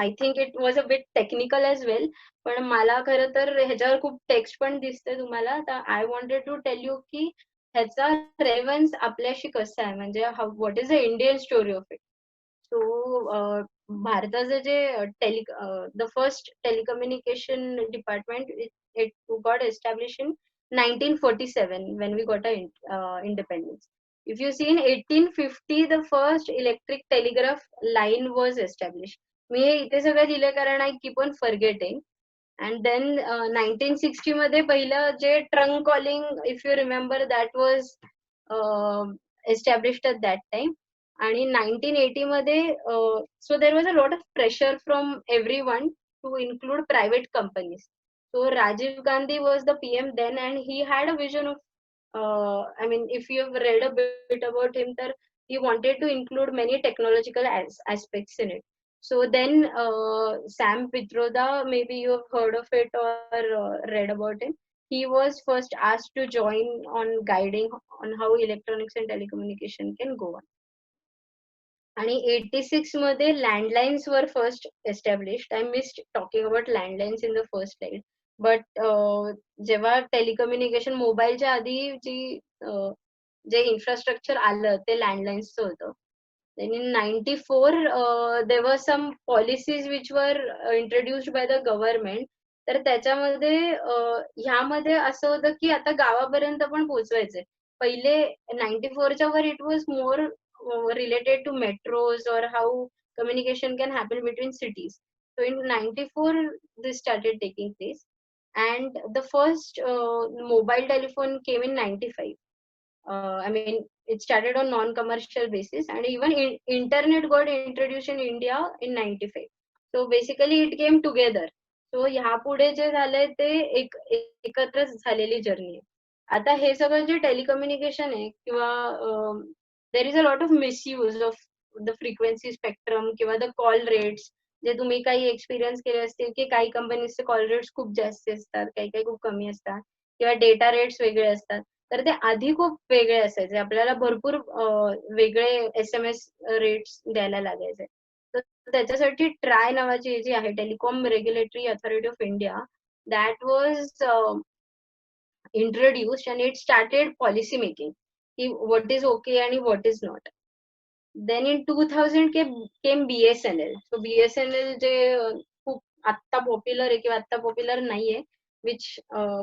B: I think it was a bit technical as well. पण मला खरं तर ह्याच्यावर खूप text पण दिसते तुम्हाला. तर I wanted to tell you की ह्याचा रेलेव्हन्स आपल्याशी कसा आहे, म्हणजे what is the Indian story of it. So भारताचं जे the first telecommunication department it got establish in 1947 when we got our independence. If you see in 1850 the first electric telegraph line was established. मी हे इथे सगळं दिलं कारण I keep on forgetting. And then 1960 मध्ये पहिलं जे trunk calling, if you remember, that was established at that time. आणि 1980 मध्ये so there was a lot of pressure from everyone to include private companies. So Rajiv Gandhi was the PM then, and he had a vision of I mean, if you've read a bit about him, that he wanted to include many technological aspects in it. So then Sam Pitroda, maybe you have heard of it or read about him. He was first asked to join on guiding on how electronics and telecommunication can go on. आणि 86 मध्ये landlines were first established. I missed talking about landlines in the first slide. But जेव्हा telecommunication मोबाईलच्या आधी जे infrastructure आलं ते लँडलाईन्सचं होतं. Then in 94 there were some policies which were introduced by the government. तर त्याच्यामध्ये ह्यामध्ये असं होतं की आता गावापर्यंत पण पोहोचवायचंय. पहिले 94च्या वर it was more related to metros or how communication can happen between cities. So in 94 this started taking place, and the first mobile telephone came in 95. I mean, it started on non-commercial basis, and even internet got introduced in India in 95. So basically it came together. So ह्या पुढे जे झालंय ते एकत्र झालेली journey आहे. आता हे सगळं जे टेलिकम्युनिकेशन आहे किंवा there is a lot of misuse of the frequency spectrum किंवा the call rates. जे तुम्ही काही एक्सपिरियन्स केले असतील की काही कंपनीजचे कॉल रेट्स खूप जास्त असतात, काही काही खूप कमी असतात, किंवा डेटा रेट्स वेगळे असतात. तर ते आधी खूप वेगळे असायचे, आपल्याला भरपूर वेगळे SMS रेट्स द्यायला लागायचे. तर त्याच्यासाठी ट्राय नावाची जी आहे telecom regulatory authority of India, that was introduced and it started policy making ki what is okay and what is not. Then in 2000 came BSNL. So BSNL जे खूप आत्ता पॉप्युलर आहे किंवा आत्ता पॉप्युलर नाहीये, which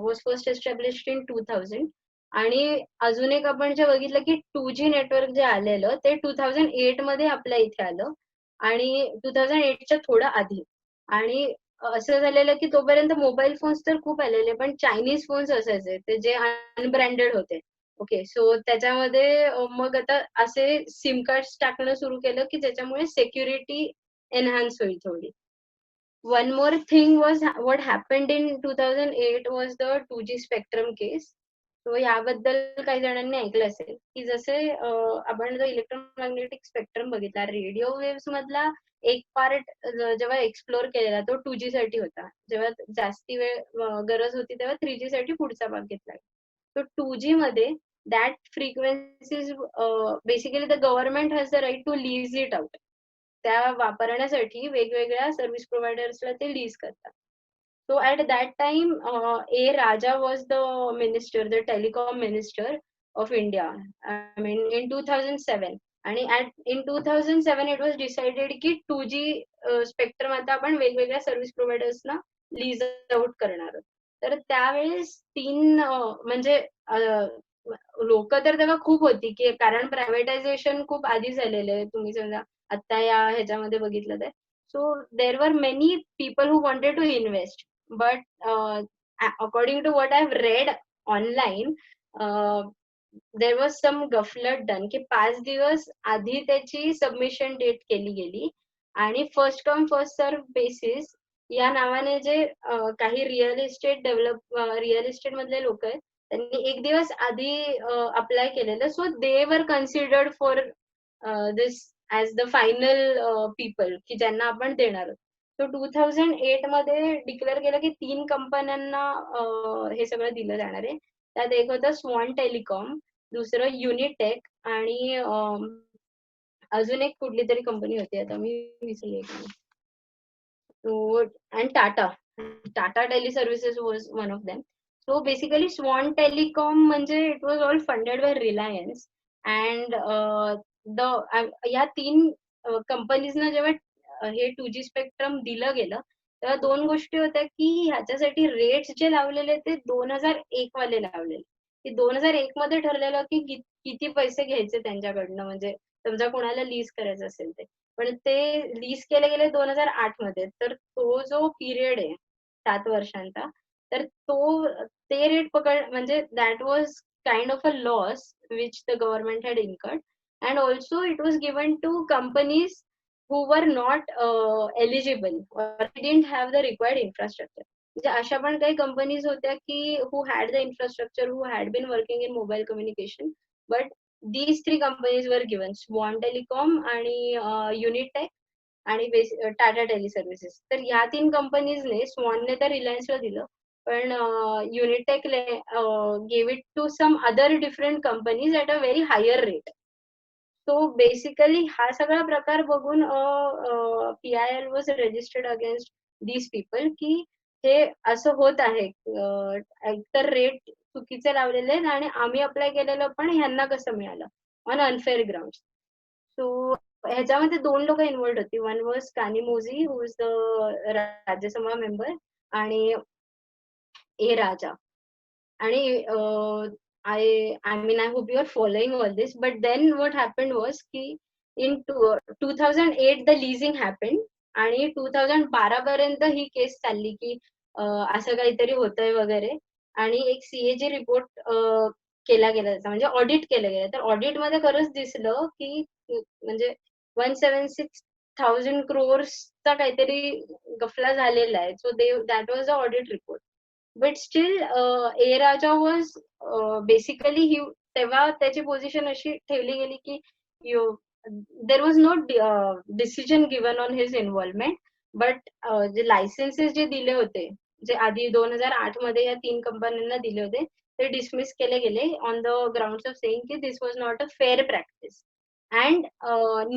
B: was first established in 2000. आणि अजून एक आपण जे बघितलं की 2G नेटवर्क जे आलेलं ते 2008 मध्ये आपल्या इथे आलं, आणि 2008च्या थोडं आधी. आणि असं झालेलं की तोपर्यंत मोबाईल फोन्स तर खूप आलेले, पण चायनीज फोन्स असायचे ते जे अनब्रँडेड होते. ओके, सो त्याच्यामध्ये मग आता असे सिम कार्ड्स टाकणं सुरू केलं की ज्याच्यामुळे सेक्युरिटी एनहान्स होईल थोडी. One more thing was what happened in 2008 was the 2G spectrum case. So याबद्दल काही जणांनी ऐकलं असेल की जसे आपण जो इलेक्ट्रोमॅग्नेटिक स्पेक्ट्रम बघितला, रेडिओ वेव्स मधला एक पार्ट जेव्हा एक्सप्लोर केलेला तो 2G साठी होता. जेव्हा जास्ती वेळ गरज होती तेव्हा 3G साठी पुढचा भाग घेतला. So 2G मध्ये that frequencies basically the government has the right to lease it out. त्या वापरण्यासाठी वेगवेगळ्या सर्व्हिस प्रोव्हायडर्सला ते लीज करतात. So at that time A. Raja was the minister, the telecom minister of India. I mean in 2007. आणि in 2007 it was decided की 2G spectrum आता आपण वेगवेगळ्या सर्व्हिस प्रोव्हायडर्सना लीज आउट करणार आहोत. तर त्यावेळेस म्हणजे लोक तर तेव्हा खूप होती की कारण प्रायव्हेटायझेशन खूप आधी झालेलं आहे, तुम्ही समजा आता या ह्याच्यामध्ये बघितलं तर. So there were many people who wanted to invest, but according to what I have read online there was some गफलट डन की 5 दिवस आधी त्याची सबमिशन डेट केली गेली, आणि first come first serve basis या नावाने जे काही रिअल इस्टेट मधले लोक आहेत त्यांनी एक दिवस आधी अप्लाय केलेलं. सो दे वर considered for this as the final people की ज्यांना आपण देणार आहोत. सो 2008 मध्ये डिक्लेअर केलं की 3 कंपन्यांना हे सगळं दिलं जाणार आहे. त्यात एक होतं स्वान टेलिकॉम, दुसरं युनिटेक आणि अजून एक कुठली तरी कंपनी होती, आता मी विसरले. So and Tata Teleservices was one of them. So basically Swan Telecom म्हणजे it was all funded by Reliance and या 3 कंपनीजना जेव्हा हे 2G स्पेक्ट्रम दिलं गेलं तेव्हा 2 गोष्टी होत्या की ह्याच्यासाठी रेट्स जे लावलेले ते 2001 वाले लावलेले, की 2001 मध्ये ठरलेलं की किती पैसे घ्यायचे त्यांच्याकडनं, म्हणजे समजा कोणाला लीज करायचं असेल ते. पण ते लीज केले गेले 2008 मध्ये. तर तो जो पिरियड आहे 7 वर्षांचा, तर ते रेट म्हणजे that was kind of a loss which the government had incurred and also it was given to companies who were not eligible or didn't have the required infrastructure. म्हणजे अशा पण काही कंपनीज होत्या की who had the infrastructure, who had been working in mobile communication, but these 3 companies were given, Swan Telecom आणि Unitech आणि Tata teleservices. तर ह्या 3 कंपनीजने, स्वानने तर रिलायन्सला दिलं, पण युनिटेकने gave it to some other different companies at a very higher rate. So basically हा सगळा प्रकार बघून PIL was registered against these people की हे असं होत आहे, एकतर रेट चुकीचे लावलेले आहेत आणि आम्ही अप्लाय केलेलं पण ह्यांना कसं मिळालं ऑन अनफेअर ग्राउंड. सो ह्याच्यामध्ये 2 लोक इन्व्हॉल्ड होती. One was Kanimozhi who is the Rajya Sabha member आणि ए राजा. आणि I mean, I hope you are following all this. But then what happened was की in 2008 the leasing happened आणि 2012 पर्यंत ही केस चालली की असं काहीतरी होतंय वगैरे, आणि एक CAG रिपोर्ट केला गेला त्याचा, म्हणजे ऑडिट केलं गेलं. तर ऑडिट मध्ये खरंच दिसलं की म्हणजे 176,000 crores काहीतरी गफला झालेला आहे. So that was a audit report. But still A Raja was basically तेव्हा त्याची पोझिशन अशी ठेवली गेली की there was no decision given on his involvement. But जे लायसन्सेस जे दिले होते, जे आधी 2008 मध्ये या 3 कंपन्यांना दिले होते, ते डिसमिस केले गेले on the grounds of saying की this was not a fair practice and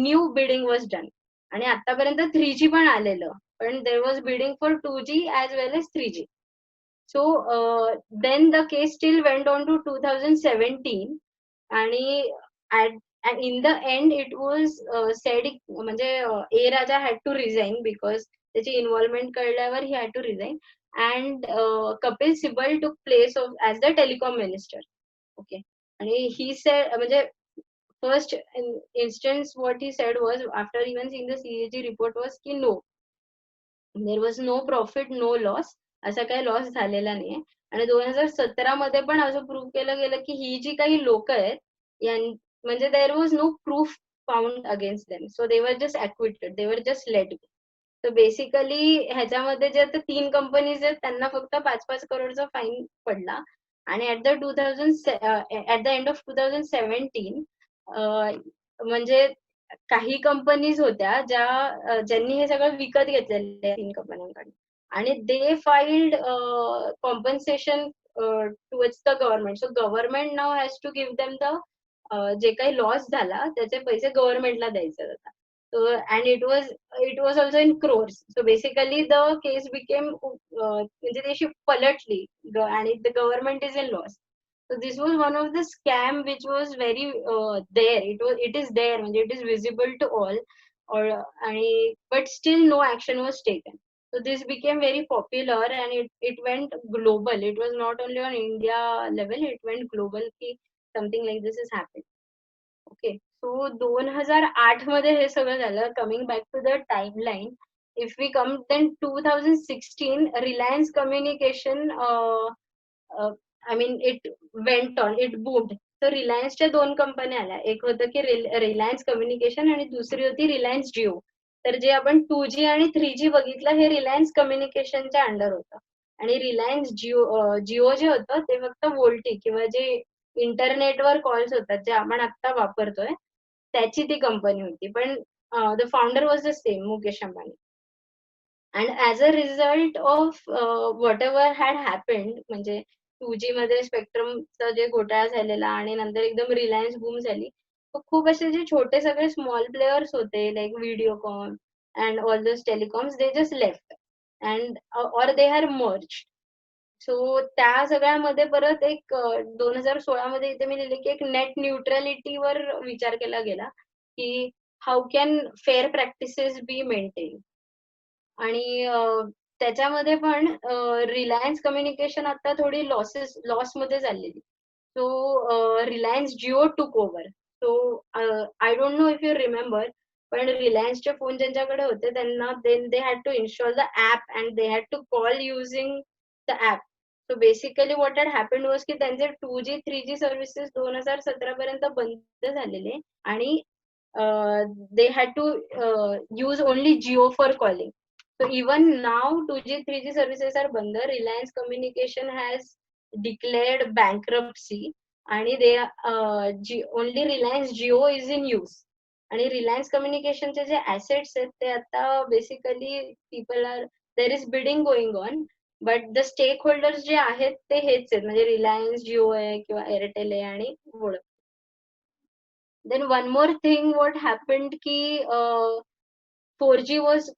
B: new bidding was done. आणि आतापर्यंत 3G पण आलेलं, पण there was bidding for 2G as well as 3G. So then the case still went on to 2017 and in the end it was said म्हणजे A Raja had to resign because त्याची involvement कळल्यावर he had to resign and Kapil Sibal took place as the telecom minister. Okay. आणि he said म्हणजे first instance what he said was after even seeing the CAG report was की no, there was no profit, no loss. असा काही loss झालेला नाहीये. आणि 2017 मध्ये पण असं प्रूव्ह केलं गेलं की ही जी काही लोक आहेत म्हणजे there was no proof found against them, so they were just ऍक्विटेड, they were just let go. तर बेसिकली ह्याच्यामध्ये जे आता 3 कंपनीज आहेत त्यांना फक्त 5-5 करोडचा फाईन पडला. आणि ऍट द एंड ऑफ 2017 म्हणजे काही कंपनीज होत्या ज्यांनी हे सगळं विकत घेतलेलं आहे 3 कंपन्यांकडून, आणि they filed compensation towards the government. So government now has to give them the जे काही लॉस झाला त्याचे पैसे गव्हर्नमेंटला द्यायचे होता. So and it was also in crores. So basically the case became म्हणजे त्याशी पलटली आणि the government is in loss. So this was one of the scam which was very there. It is there, म्हणजे it is visible to all. But still no action was taken. So this became very popular and it went global. It was not only on India level, it went global की something like this has happened. Okay. So 2008 मध्ये हे सगळं झालं. Coming back to the timeline, if we come then 2016 Reliance Communication I mean it went on, it boomed. तर रिलायन्सच्या 2 कंपन्या आल्या. एक होतं की रिलायन्स कम्युनिकेशन आणि दुसरी होती रिलायन्स जिओ. तर जे आपण 2G आणि 3G बघितलं हे रिलायन्स कम्युनिकेशनच्या अंडर होतं. आणि रिलायन्स जिओ जे होतं ते फक्त वोल्टी किंवा जे इंटरनेटवर कॉल्स होतात जे आपण आता वापरतोय त्याची ती कंपनी होती. पण the founder was the same, Mukesh Ambani. And as a result of whatever had happened, म्हणजे 2G मध्ये स्पेक्ट्रमचा जे घोटाळा झालेला आणि नंतर एकदम रिलायन्स बूम झाली. तर खूप असे जे छोटे सगळे स्मॉल प्लेयर्स होते like Videocon and all those telecoms, they just left and or they had merged. सो त्या सगळ्यामध्ये परत एक 2016 मध्ये इथे मी लिहिले की एक नेट न्यूट्रॅलिटीवर विचार केला गेला की how can fair practices be maintain. आणि त्याच्यामध्ये पण रिलायन्स कम्युनिकेशन आता थोडी लॉसमध्ये चाललेली. So Reliance Jio took over. So I don't know if you remember, पण रिलायन्सचे फोन ज्यांच्याकडे होते त्यांना they had to install the app and they had to call using the app. So basically what had happened was की त्यांचे 2G 3G services 2017 पर्यंत बंद झालेले आणि they had to use only Jio for calling. So even now 2G 3G services are band. Reliance Communication has declared bankruptcy आणि they only Reliance Jio is in use. आणि Reliance Communication चे जे assets आहेत ते आता basically people are, there is bidding going on, but the stakeholders जे आहेत ते हेच आहेत, म्हणजे Reliance Jio आहे किंवा Airtel आहे आणि Vodafone. Then one more thing what happened की 4G was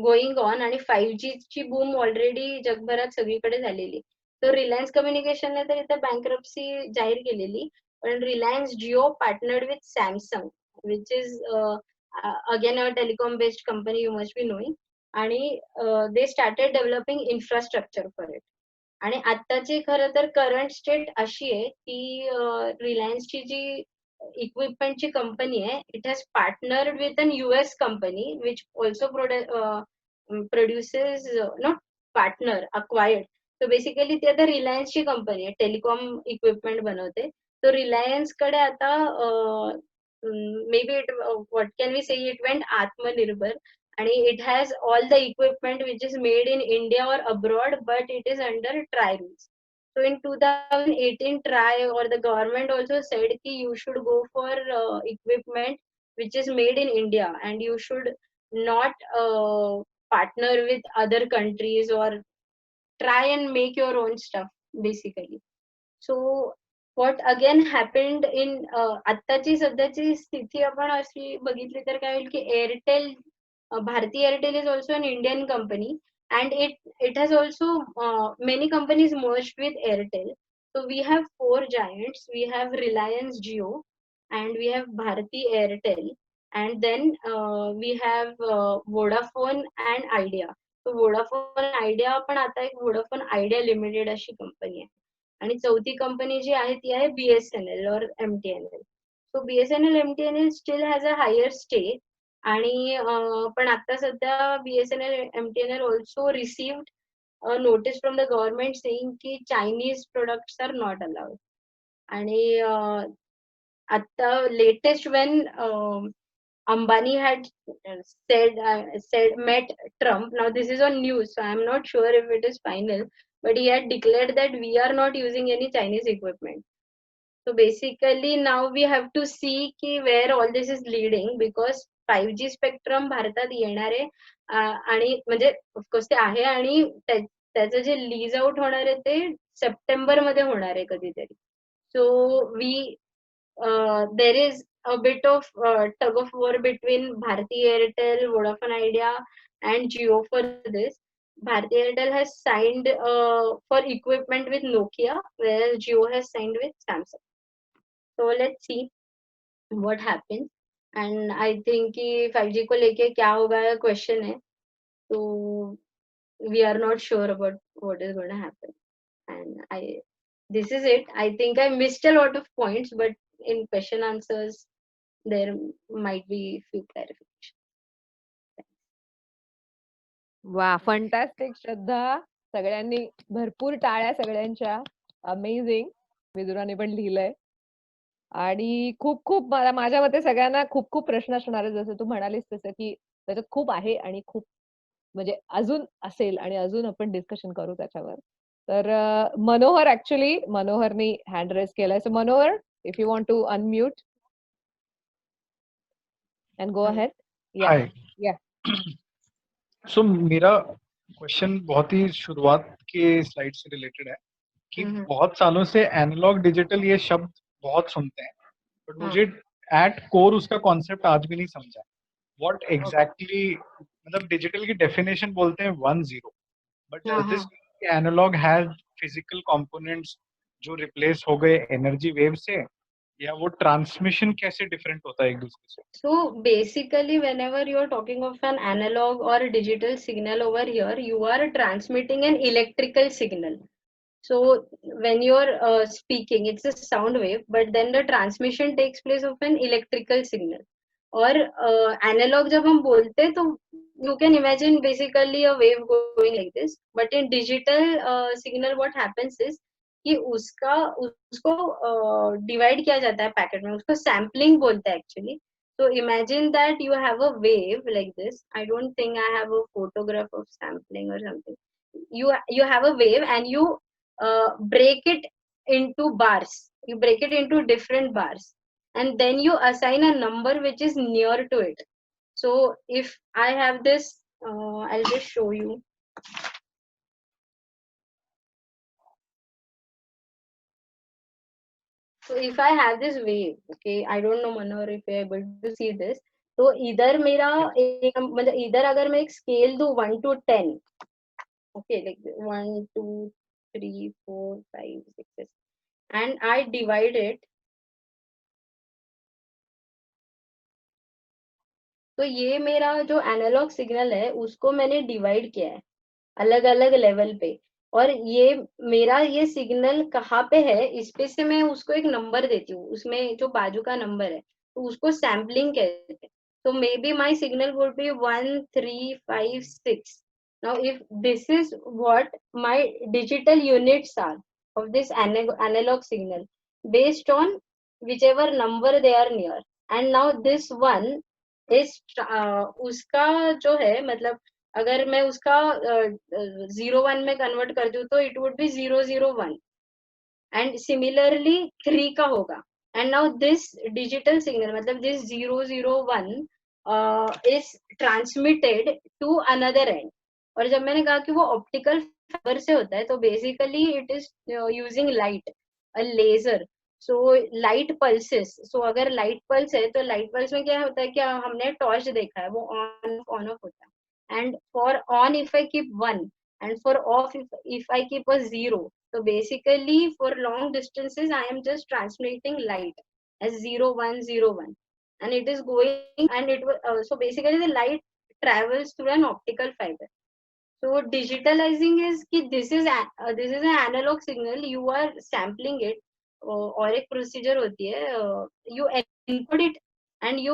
B: going on आणि 5G ची बूम ऑलरेडी जगभरात सगळीकडे झालेली. तर रिलायन्स कम्युनिकेशनने तर इथे बँक्रप्सी जाहीर केलेली, पण Reliance Jio partnered with Samsung which is again a telecom based company, you must be knowing. आणि they started developing infrastructure for it. आणि आत्ताची खरं तर करंट स्टेट अशी आहे की रिलायन्सची जी equipment ची कंपनी आहे, it has partnered with an US company which also produces, not partner, acquired. So basically ती आता रिलायन्स ची कंपनी आहे, टेलिकॉम इक्विपमेंट बनवते. तो रिलायन्स कडे आता maybe it, what can we say, it went आत्मनिर्भर आणि it has all the equipment which is made in India और abroad, but it is under TRAI rules. So in 2018 try, or the government also said ki you should go for equipment which is made in India and you should not partner with other countries or try and make your own stuff basically. So what again happened in आत्ताची सध्याची स्थिती आपण अशी बघितली तर काय होईल की Airtel, Bharti Airtel is also an Indian company and it has also many companies merged with Airtel. So we have 4 giants. We have Reliance Jio and we have Bharti Airtel and then we have Vodafone and Idea. So Vodafone Idea पण आता एक Vodafone Idea Limited अशी company आहे. आणि चौथी company जी आहे ती आहे BSNL or MTNL. So BSNL MTNL still has a higher stake. आणि पण आता सध्या BSNL MTNL also received a notice from the government saying की Chinese products are not allowed. आणि आता latest when Ambani had met Trump. Now this is on news, so I am not sure if it is final, but he had declared that we are not using any Chinese equipment. So basically now we have to see ki where all this is leading, because 5G spectrum भारतात येणार आहे आणि म्हणजे of course ते आहे आणि त्याचं जे लीज आउट होणार आहे ते सप्टेंबर मध्ये होणार आहे कधीतरी. So we there is a bit of tug of war between Bharti Airtel, Vodafone Idea and Jio for this. Bharti Airtel has signed for equipment with Nokia, whereas Jio has signed with Samsung. So let's see what happens. And I think कि 5G को लेके क्या होगा question है, तो we are not sure about what is going to happen. And this is it. I think I missed a lot of points, but in question answers there might be few clarifications.
A: वा, fantastic श्रद्धा. सगळ्यांनी भरपूर टाळ्या सगळ्यांच्या. Amazing. विदुराने पण लिहिलंय. आणि खूप खूप माझ्या मते सगळ्यांना खूप खूप प्रश्न असणार आहे, जसं तू म्हणालीस तसं की त्याच्यात खूप आहे आणि खूप म्हणजे अजून असेल आणि अजून आपण डिस्कशन करू त्याच्यावर. तर मनोहर ऍक्च्युली मनोहरनी हँड रेज केलाय. So Manohar, if you want to unmute and go ahead. Yeah
E: hi.
A: या
E: सो मेरा क्वेश्चन बहुत ही शुरुआत के स्लाइड से रिलेटेड है कि बहुत सालों से एनालॉग डिजिटल ये शब्द बहुत सुनते हैं, बट मुझे एट कोर उसका कॉन्सेप्ट आज भी नहीं समझा. व्हाट एग्जैक्टली मतलब डिजिटल की डेफिनेशन बोलते हैं 1-0, but does this analogue has physical components जो रिप्लेस हो गए एनर्जी वेव से, या वो ट्रांसमिशन कैसे डिफरेंट होता है एक दूसरे से?
B: So basically, whenever you're talking of an analog or digital signal over here, you are transmitting an electrical signal. So when you're speaking, it's a sound wave, but then the transmission takes place of an electrical signal. और analog जब हम बोलते हैं तो you can imagine basically a wave going like this. But in digital signal, what happens is कि उसको divide KIA जाता है packet में, उसको सैम्पलिंग बोलते हैं actually. So imagine that you have a wave like this. I don't think I have a photograph of sampling or something. You have a wave and you break it into bars. You break it into different bars, and then you assign a number which is near to it. So if I have this, I'll just show you. So if I have this wave, okay, I don't know Manohar if you're able to see this. तो इधर मेरा एक मतलब इधर अगर मैं एक scale दूं 1 to 10, okay, like 1 2 3 4 5 6 and I divide it. तो ये मेरा जो एनालॉग सिग्नल है उसको मैंने डिवाइड किया है अलग अलग लेवल पे, और ये मेरा ये सिग्नल कहाँ पे है इस पे से मैं उसको एक नंबर देती हूँ, उसमें जो बाजू का नंबर है तो उसको सैम्पलिंग कहते हैं. So maybe my signal would be 1 3 5 6. Now if this is what my digital units are of this analog signal based on whichever number they are near, and now this one is उसका जो है मतलब अगर मैं उसका 0-1 में convert कर दूं तो it would be 0-0-1, and similarly 3 का होगा. And now this digital signal मतलब this 0-0-1 is transmitted to another end. और जब मैंने कहा कि वो ऑप्टिकल फाइबर से होता है तो basically it is using light, a laser. So light pulses. So अगर लाइट पल्स है तो लाइट पल्स में क्या होता है कि हमने टॉर्च देखा है वो ऑन ऑफ होता है. And for on if I keep 1 and for off if I keep a 0. So basically for long distances I am just transmitting light as 0-1-0-1, and it is going and it will so basically the light travels through an optical fiber. So digitalizing is कि this is an analog signal, you are sampling it. और एक procedure होती है, you encode it and you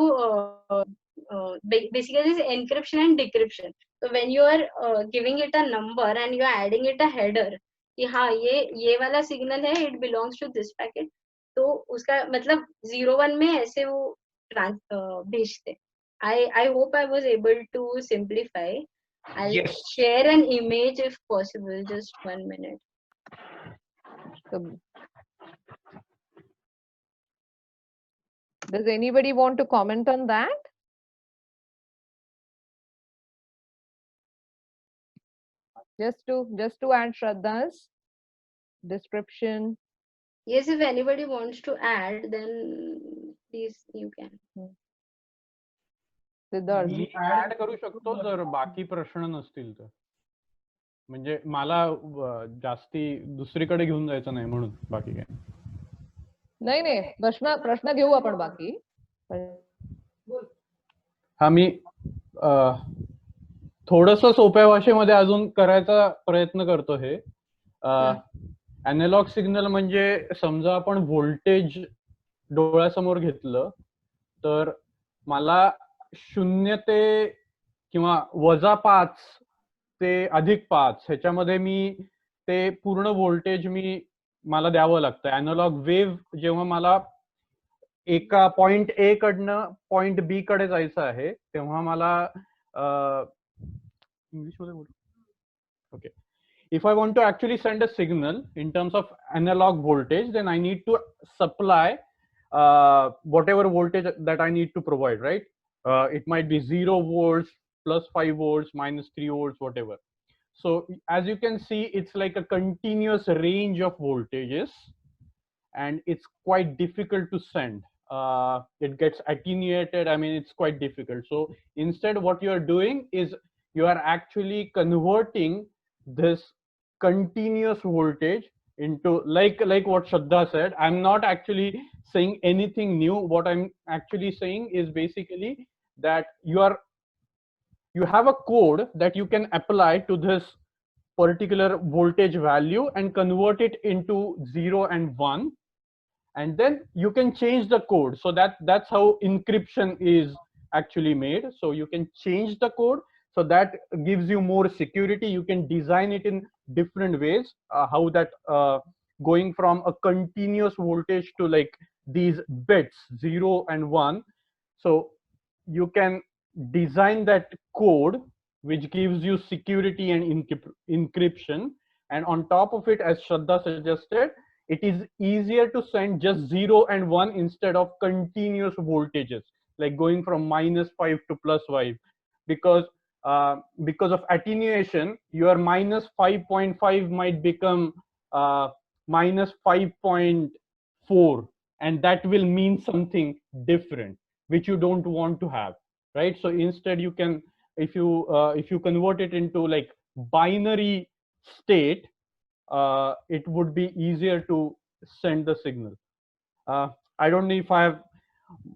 B: basically is encryption and decryption. So when you are giving it a number and you are adding it a header कि हाँ ये वाला signal है, it belongs to this packet, तो उसका मतलब 0-1 में ऐसे वो भेजते. I hope I was able to simplify. I'll
E: Yes.
B: share an image if possible. Just 1 minute.
A: So, does anybody want to comment on that? Just to add Shraddha's description.
B: Yes, if anybody wants to add, then please you can.
A: Siddharth.
F: मी add करू शकतो जर बाकी प्रश्न नसतील तर. म्हणजे मला जास्ती दुसरीकडे घेऊन जायचं नाही म्हणून बाकी काय
A: नाही प्रश्न घेऊ आपण बाकी.
F: हा मी थोडस सोप्या भाषेमध्ये अजून करायचा प्रयत्न करतो. हे अॅनालॉग सिग्नल म्हणजे समजा आपण व्होल्टेज डोळ्यासमोर घेतलं तर मला 0 ते किंवा -5 ते +5 ह्याच्यामध्ये मी ते पूर्ण व्होल्टेज मला द्यावं लागतं. अॅनालॉग वेव्ह जेव्हा मला एका पॉइंट ए कडनं पॉइंट बी कडे जायचं आहे तेव्हा मला English मध्ये बोलू. Okay. If I want to actually send a signal in terms of analog voltage, then I need to supply whatever voltage that I need to provide, right? It might be 0 volts, plus 5 volts, minus 3 volts, whatever. So as you can see, it's like a continuous range of voltages, and it's quite difficult to send. It gets attenuated. I mean, it's quite difficult. So instead, what you are doing is you are actually converting this continuous voltage into like what Shraddha said. I'm not actually saying anything new. What I'm actually saying is basically that you have a code that you can apply to this particular voltage value and convert it into 0 and 1, and then you can change the code. So that's how encryption is actually made. So you can change the code, so that gives you more security. You can design it in different ways, how that going from a continuous voltage to like these bits 0 and 1. So you can design that code which gives you security and encryption, and on top of it, as Shraddha suggested, it is easier to send just 0 and 1 instead of continuous voltages, like going from -5 to +5, because of attenuation, your -5.5 might become -5.4, and that will mean something different, which you don't want to have, right? So instead, you can, if you convert it into like binary state, it would be easier to send the signal. I don't know if I have,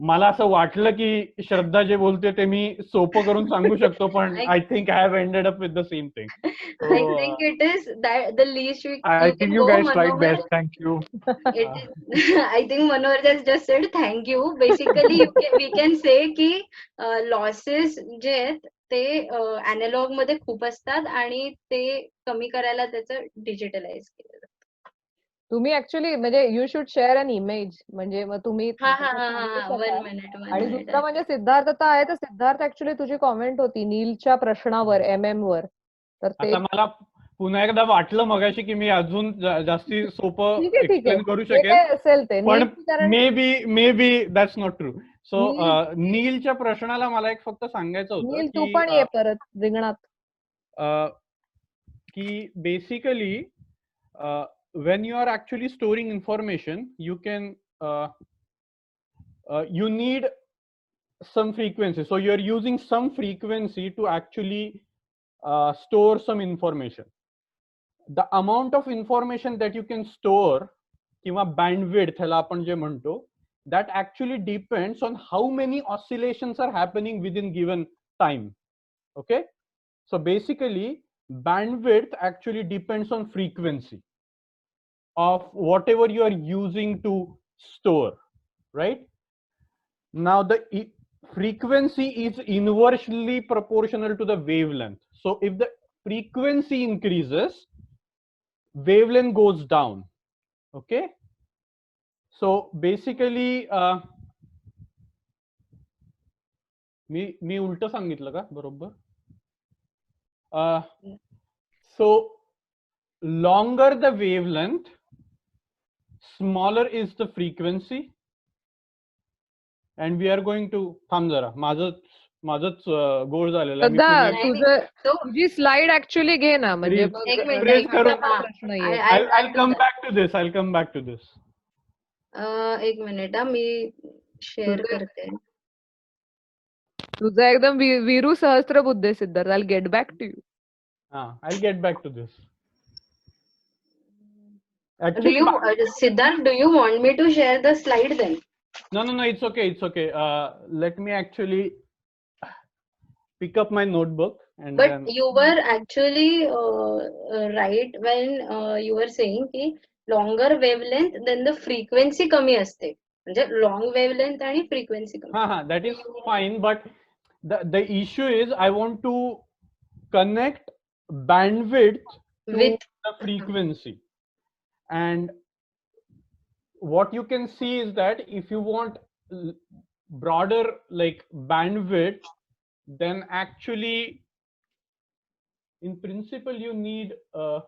F: मला असं वाटलं की श्रद्धा जे बोलते ते मी सोपं करून सांगू शकतो, पण I think I have ended up with the same thing. So,
B: I think it is that the least
E: I
B: you
E: think
B: can
E: you
B: go,
E: guys tried
B: Manohar.
E: best. Thank you.
B: It is, I think Manohar just said thank you. Basically, we can say की losses जे आहेत ते analog मध्ये खूप असतात आणि ते कमी करायला त्याचं digitalize केलं जातं.
A: तुम्ही ऍक्च्युली म्हणजे you should share an image, म्हणजे मग तुम्ही
B: हा
A: तसं
B: हा
A: सांगू
B: हा
A: शकाल.
B: one minute
A: आणि दुसरं म्हणजे सिद्धार्थ तर आहे, तर सिद्धार्थ ऍक्च्युली तुझी कॉमेंट होती नीलच्या प्रश्नावर MM वर, तर ते
F: आता मला पुन्हा एकदा वाटलं मगाशी की मी अजून जास्ती सोपं
A: ठीक आहे
F: एक्सप्लेन करू
A: जे
F: शकेल,
A: काय असेल ते
F: पण
A: नीलची, कारण
F: maybe that's not true. So
A: Neel
F: नीलच्या प्रश्नाला मला एक फक्त सांगायचं होतं
A: नील तू
F: की
A: पण ये परत रिंगणात.
F: की basically when you are actually storing information, you can you need some frequency. So you're using some frequency to actually store some information. The amount of information that you can store, किंवा bandwidth ह्याला आपण जे म्हणतो, that actually depends on how many oscillations are happening within given time. Okay, so basically bandwidth actually depends on frequency of whatever you are using to store, right? Now the frequency is inversely proportional to the wavelength. So if the frequency increases, wavelength goes down. Okay, so basically मी उलट सांगितलं का बरोबर? So longer the wavelength, smaller is the frequency, and we are going to थांब जरा, माझंच गोळ झालेला आहे.
A: सध्या तुझी स्लाइड ऍक्च्युली घे ना, म्हणजे
B: एक मिनिट,
F: Refresh
B: एक
F: करून
B: मिनिट,
A: प्रश्न येईल.
F: I'll come back to this. I'll come back to this.
B: एक मिनिट मी शेअर करते.
A: तुझं एकदम वीरू सहस्त्र बुद्धे Siddharth. I'll get back to you.
F: I'll get back to this.
B: Do
F: Actually,
B: you, Siddharth, do you want me to share the slide then?
F: no, it's okay. It's okay. Let me actually pick up my notebook and
B: But
F: then.
B: you were actually right when you were saying की longer wavelength then the frequency कमी असते. म्हणजे long wavelength आणि frequency कमी.
F: That is fine, but the issue is I want to connect bandwidth to
B: With
F: the frequency, and what you can see is that if you want broader like bandwidth, then actually in principle you need a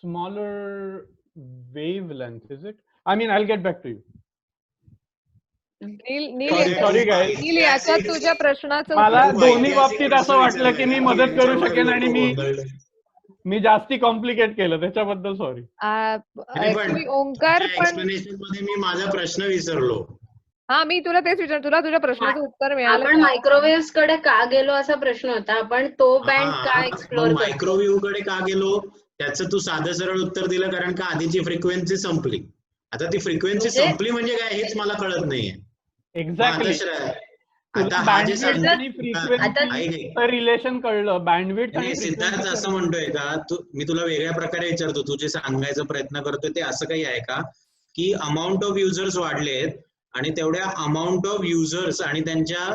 F: smaller wavelength, is it? I mean, I'll get back to you.
A: Neel
F: Sorry, guys.
A: नील याच्यात तुझ्या प्रश्नाचं
F: मला
A: उत्तर
F: दोन्ही बाबतीत असं वाटलं की मी मदत करू शकेन आणि मी जास्ती कॉम्प्लिकेट केलं, त्याच्याबद्दल सॉरी.
A: ऍक्च्युली ओंकार पण
D: एक्सप्लेनेशन मध्ये मी माझा प्रश्न विसरलो.
A: हा मी तुला तेच विचार, तुला तुझ्या प्रश्नाचं उत्तर मिळालं
B: आपण
A: का?
B: मायक्रोवेव्ह कडे का गेलो असा प्रश्न होता. आपण तो बँड का एक्सप्लोर करतो?
D: मायक्रोवेव्ह कडे का गेलो त्याचं तू साधं सरळ उत्तर दिलं, कारण का आधीची फ्रिक्वेन्सी संपली. आता ती फ्रिक्वेन्सी
B: म्हणजे?
D: संपली म्हणजे काय हेच मला कळत नाहीये.
F: एक्झॅक्टली.
D: आता हा जे
F: बँडविड्थ आणि
D: ऐक,
F: फ्रिक्वेन्सी रिलेशन कळलं. बँडविड्थ आणि
D: नाही, सिद्धार्थ असं
F: फ्रिक्वेन्सी.
D: म्हणतोय का तू, मी तुला वेगळ्या प्रकारे विचारतो, तू जे सांगायचा प्रयत्न करतोय ते असं काही आहे का की अमाऊंट ऑफ युजर्स वाढलेत आणि तेवढ्या अमाऊंट ऑफ युजर्स आणि त्यांच्या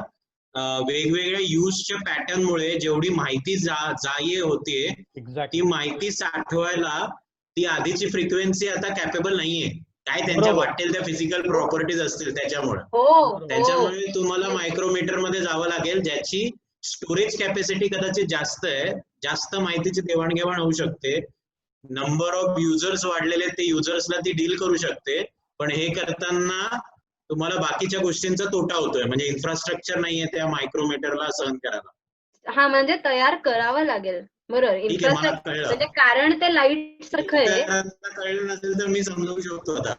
D: वेगवेगळ्या युजच्या पॅटर्नमुळे जेवढी माहिती जाये होतीये ती
F: एक्झॅक्टली.
D: माहिती साठवायला ती आधीची फ्रिक्वेन्सी आता कॅपेबल नाहीये. काय त्यांच्या
F: बरोबर.
D: वाटेल त्या फिजिकल प्रॉपर्टीज असतील त्याच्यामुळे.
B: हो
D: त्याच्यामुळे तुम्हाला मायक्रोमीटर मध्ये जावं लागेल, ज्याची स्टोरेज कॅपॅसिटी कदाचित जास्त आहे, जास्त माहितीची देवाणघेवाण होऊ शकते, नंबर ऑफ युजर्स वाढलेले ते युजर्सला ती डील करू शकते. पण हे करताना तुम्हाला बाकीच्या गोष्टींचा तोटा होतोय, म्हणजे इन्फ्रास्ट्रक्चर नाहीये त्या मायक्रोमीटरला सहन करायला.
B: हा, म्हणजे तयार करावं लागेल. बरोबर.
D: ठीक आहे, मला
B: इन्फ्रास्ट्रक्चर
D: कळलं.
B: म्हणजे कारण ते लाईट सारखं आहे.
D: कळलं नसेल तर मी समजवू शकतो आता.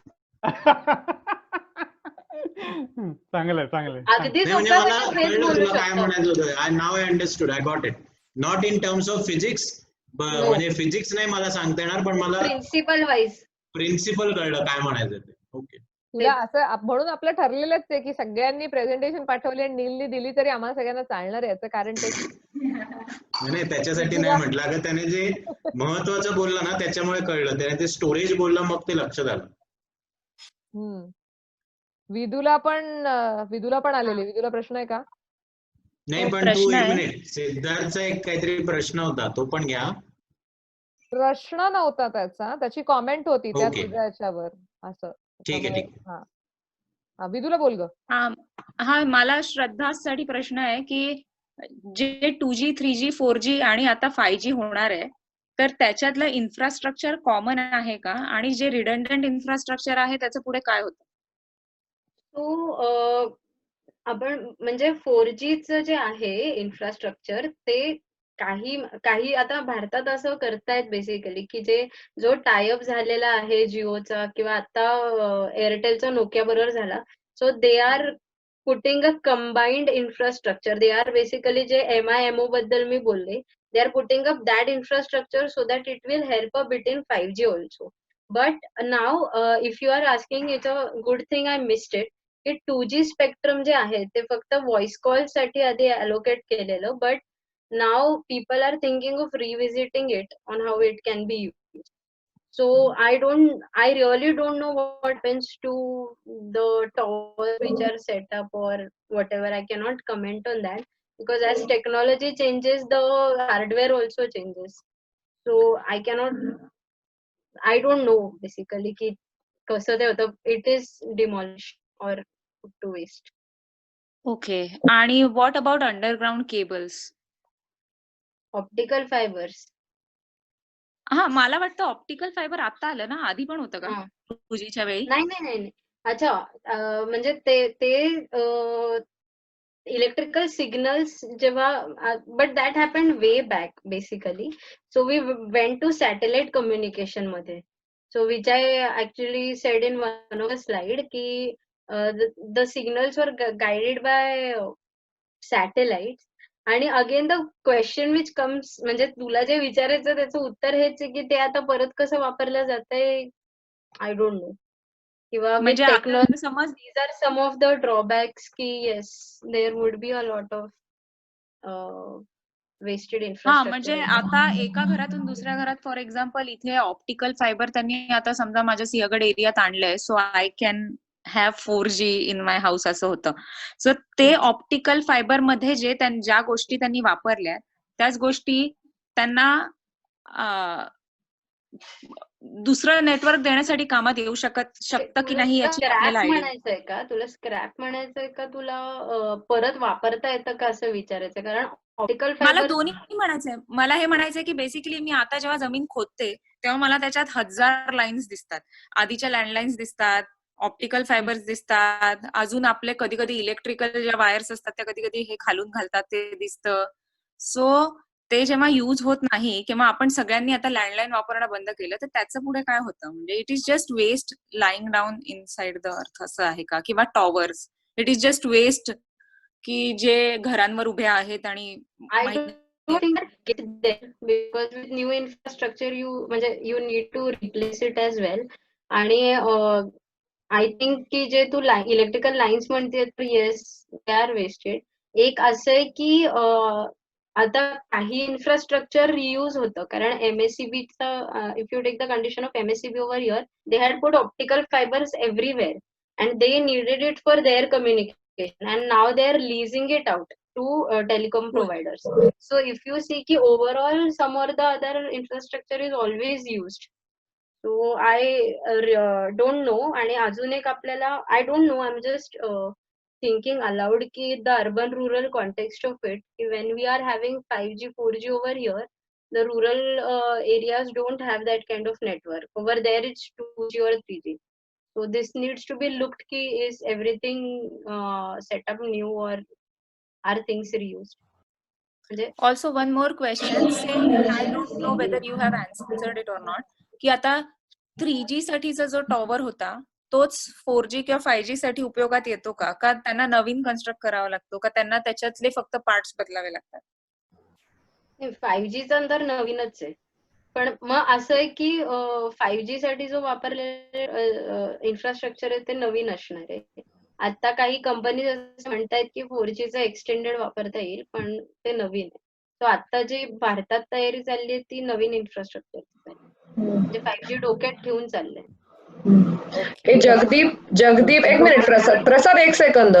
F: चांगलंय.
B: अगदी
D: नाही, म्हणजे
B: सोप्या
D: मला
B: भाषेत हेच
D: कळलं
B: बोलू
D: तुला काय
B: शकतो.
D: म्हणायचं होतं. Now I understood, I got it. Not in terms of physics, म्हणजे फिजिक्स नाही मला सांगता येणार, पण मला
B: प्रिन्सिपल वाईज
D: प्रिन्सिपल कळलं काय म्हणायचं ते. ओके.
A: तुला असं म्हणून आपलं ठरलेलंच आहे की सगळ्यांनी प्रेझेंटेशन पाठवली आणि नीलनी दिली तरी आम्हाला सगळ्यांना चालणार आहे. याचं कारण ते
D: नाही, त्याच्यासाठी नाही म्हटलं. अगं त्याने जे महत्वाचं बोललं ना त्याच्यामुळे कळलं. त्याने ते स्टोरेज बोललं मग ते लक्षात आलं.
A: विदूला पण आलेली. विदूला प्रश्न आहे का?
D: नाही, पण तू एक मिनिट, सिद्धार्थचा एक काहीतरी प्रश्न होता, तो पण घ्या.
A: प्रश्न नव्हता त्याची कॉमेंट होती त्या
D: Okay.
A: तुझ्या याच्यावर असं.
D: ठीक आहे.
A: हा, विदूला बोल ग.
G: हा, मला श्रद्धासाठी प्रश्न आहे की जे 2G 3G 4G आणि आता 5G होणार आहे, तर त्याच्यातलं इन्फ्रास्ट्रक्चर कॉमन आहे का, आणि जे रिडंडंट इन्फ्रास्ट्रक्चर आहे त्याचं पुढे काय होतं?
B: आपण म्हणजे 4Gचं जे आहे इन्फ्रास्ट्रक्चर ते काही आता भारतात असं करतायत बेसिकली की जो टायअप झालेला आहे जिओचा किंवा आता एअरटेलचा नोकिया बरोबर झाला. So they are putting a combined infrastructure. They are basically जे MIMO बद्दल मी बोलले, they are putting up that infrastructure so that it will help a bit in 5G also. But now if you are asking, it's a good thing I missed it की 2G spectrum जे आहे ते फक्त voice call साठी आधी allocate केलेलं. But now people are thinking of revisiting it on how it can be used. So I really don't know what happens to the towers which are set up or whatever. I cannot comment on that because as technology changes, the hardware also changes. So I don't know basically ki कसं ते होतं. It is demolished or put to waste.
G: Okay. आणि what about underground cables?
B: Optical fibers.
G: हा, मला वाटतं optical fibre आता आलं ना, आधी पण होतं का 2Gच्या वेळी?
B: नाही. अच्छा, म्हणजे ते इलेक्ट्रिकल सिग्नल्स जेव्हा, but that happen way back basically. So we went to satellite communication मध्ये. So which I actually said in one of the slide की the signals were guided by satellite. आणि again the question which comes, म्हणजे तुला जे विचारायचं त्याचं उत्तर हेच आहे की ते आता परत कसं वापरलं जातंय, आय डोंट नो. किंवा
G: म्हणजे
B: विथ
G: आता
B: टेक्नॉलॉजी
G: समज
B: these are some of the drawbacks की yes there would be a lot of wasted
G: हा, म्हणजे
B: infrastructure.
G: आता एका घरातून दुसऱ्या घरात फॉर एक्झाम्पल इथे ऑप्टिकल फायबर त्यांनी आता समजा माझ्या सिंहगड एरियात आणलंय, so I can have 4G in my house असं होतं. सो ते ऑप्टिकल फायबर मध्ये ज्या गोष्टी त्यांनी वापरल्या त्याच गोष्टी त्यांना दुसरं नेटवर्क देण्यासाठी कामात येऊ शकतं की नाही याची आपल्याला आयडिया.
B: म्हणायचंय का तुला? स्क्रॅप म्हणायचंय का तुला? परत वापरता येतं का असं विचारायचं? कारण ऑप्टिकल
G: मला
B: फायबर
G: दोन्ही म्हणायचंय. मला हे म्हणायचंय की बेसिकली मी आता जेव्हा जमीन खोदते तेव्हा मला त्याच्यात 1000 लाईन्स दिसतात. आधीच्या लँडलाईन्स दिसतात, ऑप्टिकल फायबर्स दिसतात, अजून आपले कधी कधी इलेक्ट्रिकल ज्या वायर्स असतात त्या कधी कधी हे खालून घालतात ते दिसतं. सो ते जेव्हा युज होत नाही किंवा आपण सगळ्यांनी आता लँडलाईन वापरणं बंद केलं तर त्याचं पुढे काय होतं? म्हणजे it is just waste lying down inside the earth असं आहे का? किंवा towers it is just waste की जे घरांवर उभे आहेत आणि
B: I
G: माहित
B: don't think that get there because with new infrastructure you need to replace it as well. आणि आय थिंक की जे तू इलेक्ट्रिकल लाईन्स म्हणते तर येस दे आर वेस्टेड. एक असं आहे की आता काही इन्फ्रास्ट्रक्चर रियूज होतं कारण MSCBचं if you take the condition of MSCB over here they had put optical fibers everywhere and they needed it for their communication and now they are leasing it out to telecom providers. So if you see ki overall some or the other infrastructure is always used. So I don't know. आणि अजून एक आपल्याला I don't know. I'm just thinking aloud ki the urban rural context of it. When we are having 5G, 4G over here, the rural areas don't have that kind of network. Over there it's 2G or 3G. So this needs to be looked ki is everything set up new or are things reused?
G: Also, one more question. Same, I don't know whether you have answered it or not. की आता 3G साठीचा जो tower होता तोच 4G किंवा 5G साठी उपयोगात येतो का? का त्यांना नवीन कन्स्ट्रक्ट करावा लागतो का त्यांना त्याच्यातले फक्त पार्ट्स बदलावे लागतात?
B: 5G चा तर नवीनच आहे. पण मग असं आहे की 5G साठी जो वापरलेले इन्फ्रास्ट्रक्चर आहे ते नवीन असणार आहे. आता काही कंपनीज असं म्हणतायत की 4G चा एक्सटेंडेड वापरता येईल पण ते नवीन आहे. सो आता जी भारतात तयारी चालली आहे ती नवीन इन्फ्रास्ट्रक्चर म्हणजे 5G डोक्यात ठेवून चाललंय.
A: जगदीप एक मिनिट प्रसाद एक सेकंद.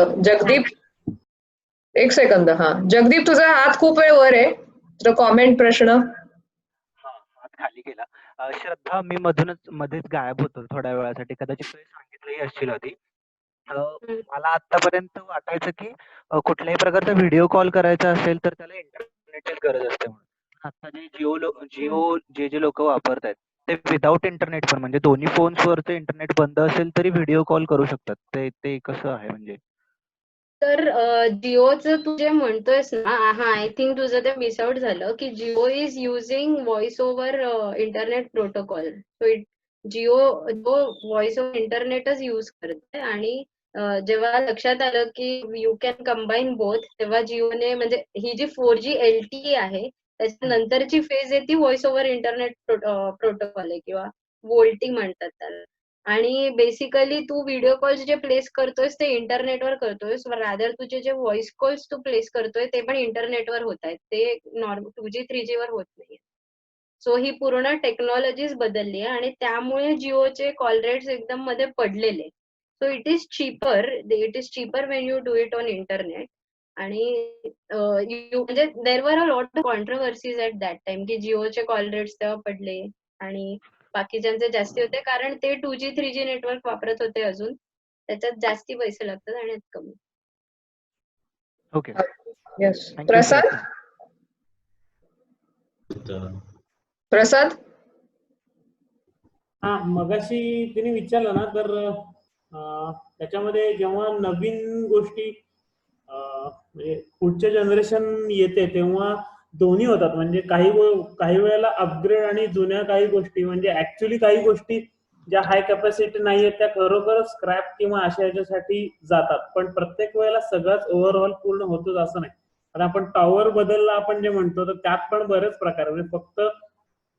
A: एक सेकंद. हा जगदीप तुझा हात खूप वेळ वर आहे. तुझा कॉमेंट प्रश्न.
H: हात खाली गेला. श्रद्धा मी मध्येच गायब होतो थोड्या वेळासाठी कदाचित तुम्ही सांगितलंही असशील आधी. मला आतापर्यंत वाटायचं की कुठल्याही प्रकारचा व्हिडिओ कॉल करायचा असेल तर त्याला इंटरनेटची गरज असते म्हणून. आता जिओ जे लोक वापरतायत ते विदाउट इंटरनेट पण म्हणजे दोन्ही फोन्सवरचं इंटरनेट बंद असेल तरी व्हिडिओ कॉल करू शकतात. ते कसं आहे म्हणजे?
B: तर जिओचं तू जे म्हणतोयस ना हा आय थिंक तुझं ते मिसआउट झालं की Jio is using voice over internet protocol. So Jio voice over इंटरनेटच यूज करते आणि जेव्हा लक्षात आलं की यू कॅन कंबाईन बोथ तेव्हा जिओने म्हणजे ही जी 4G LTE आहे त्याच्यानंतरची फेज आहे ती व्हॉइस ओव्हर इंटरनेट प्रोटोकॉल आहे किंवा वोल्टी म्हणतात त्याला. आणि बेसिकली तू व्हिडिओ कॉल्स जे प्लेस करतोयस ते इंटरनेटवर करतोयस रादर तुझे जे व्हॉइस कॉल्स तू प्लेस करतोय ते पण इंटरनेटवर होत आहेत. ते नॉर्मल 2G 3G वर होत नाहीये. सो ही पूर्ण टेक्नॉलॉजीच बदलली आहे आणि त्यामुळे जिओचे कॉल रेट्स एकदम मध्ये पडलेले. So it is cheaper Wien you do it on internet. आणि म्हणजे देर वर a lot of controversies at that time की जिओचे कॉल रेट्स तेव्हा पडले आणि बाकीच्यांचे जास्ती होते कारण ते 2G 3G नेटवर्क वापरत होते अजून त्याच्यात जास्ती पैसे लागतात आणि कमी.
H: ओके.
A: येस. प्रसाद
I: हा मगाशी तिने विचारलं ना तर त्याच्यामध्ये जेव्हा नवीन गोष्टी म्हणजे पुढच्या जनरेशन येते तेव्हा दोन्ही होतात. म्हणजे काही वेळेला अपग्रेड आणि जुन्या काही गोष्टी म्हणजे ऍक्च्युली काही गोष्टी ज्या हाय कॅपॅसिटी नाहीये त्या खरोखर स्क्रॅप किंवा अशा याच्यासाठी जातात. पण प्रत्येक वेळेला सगळंच ओव्हरऑल पूर्ण होतोच असं नाही. आता आपण टॉवर बदलला आपण जे म्हणतो तर त्यात पण बरेच प्रकार म्हणजे फक्त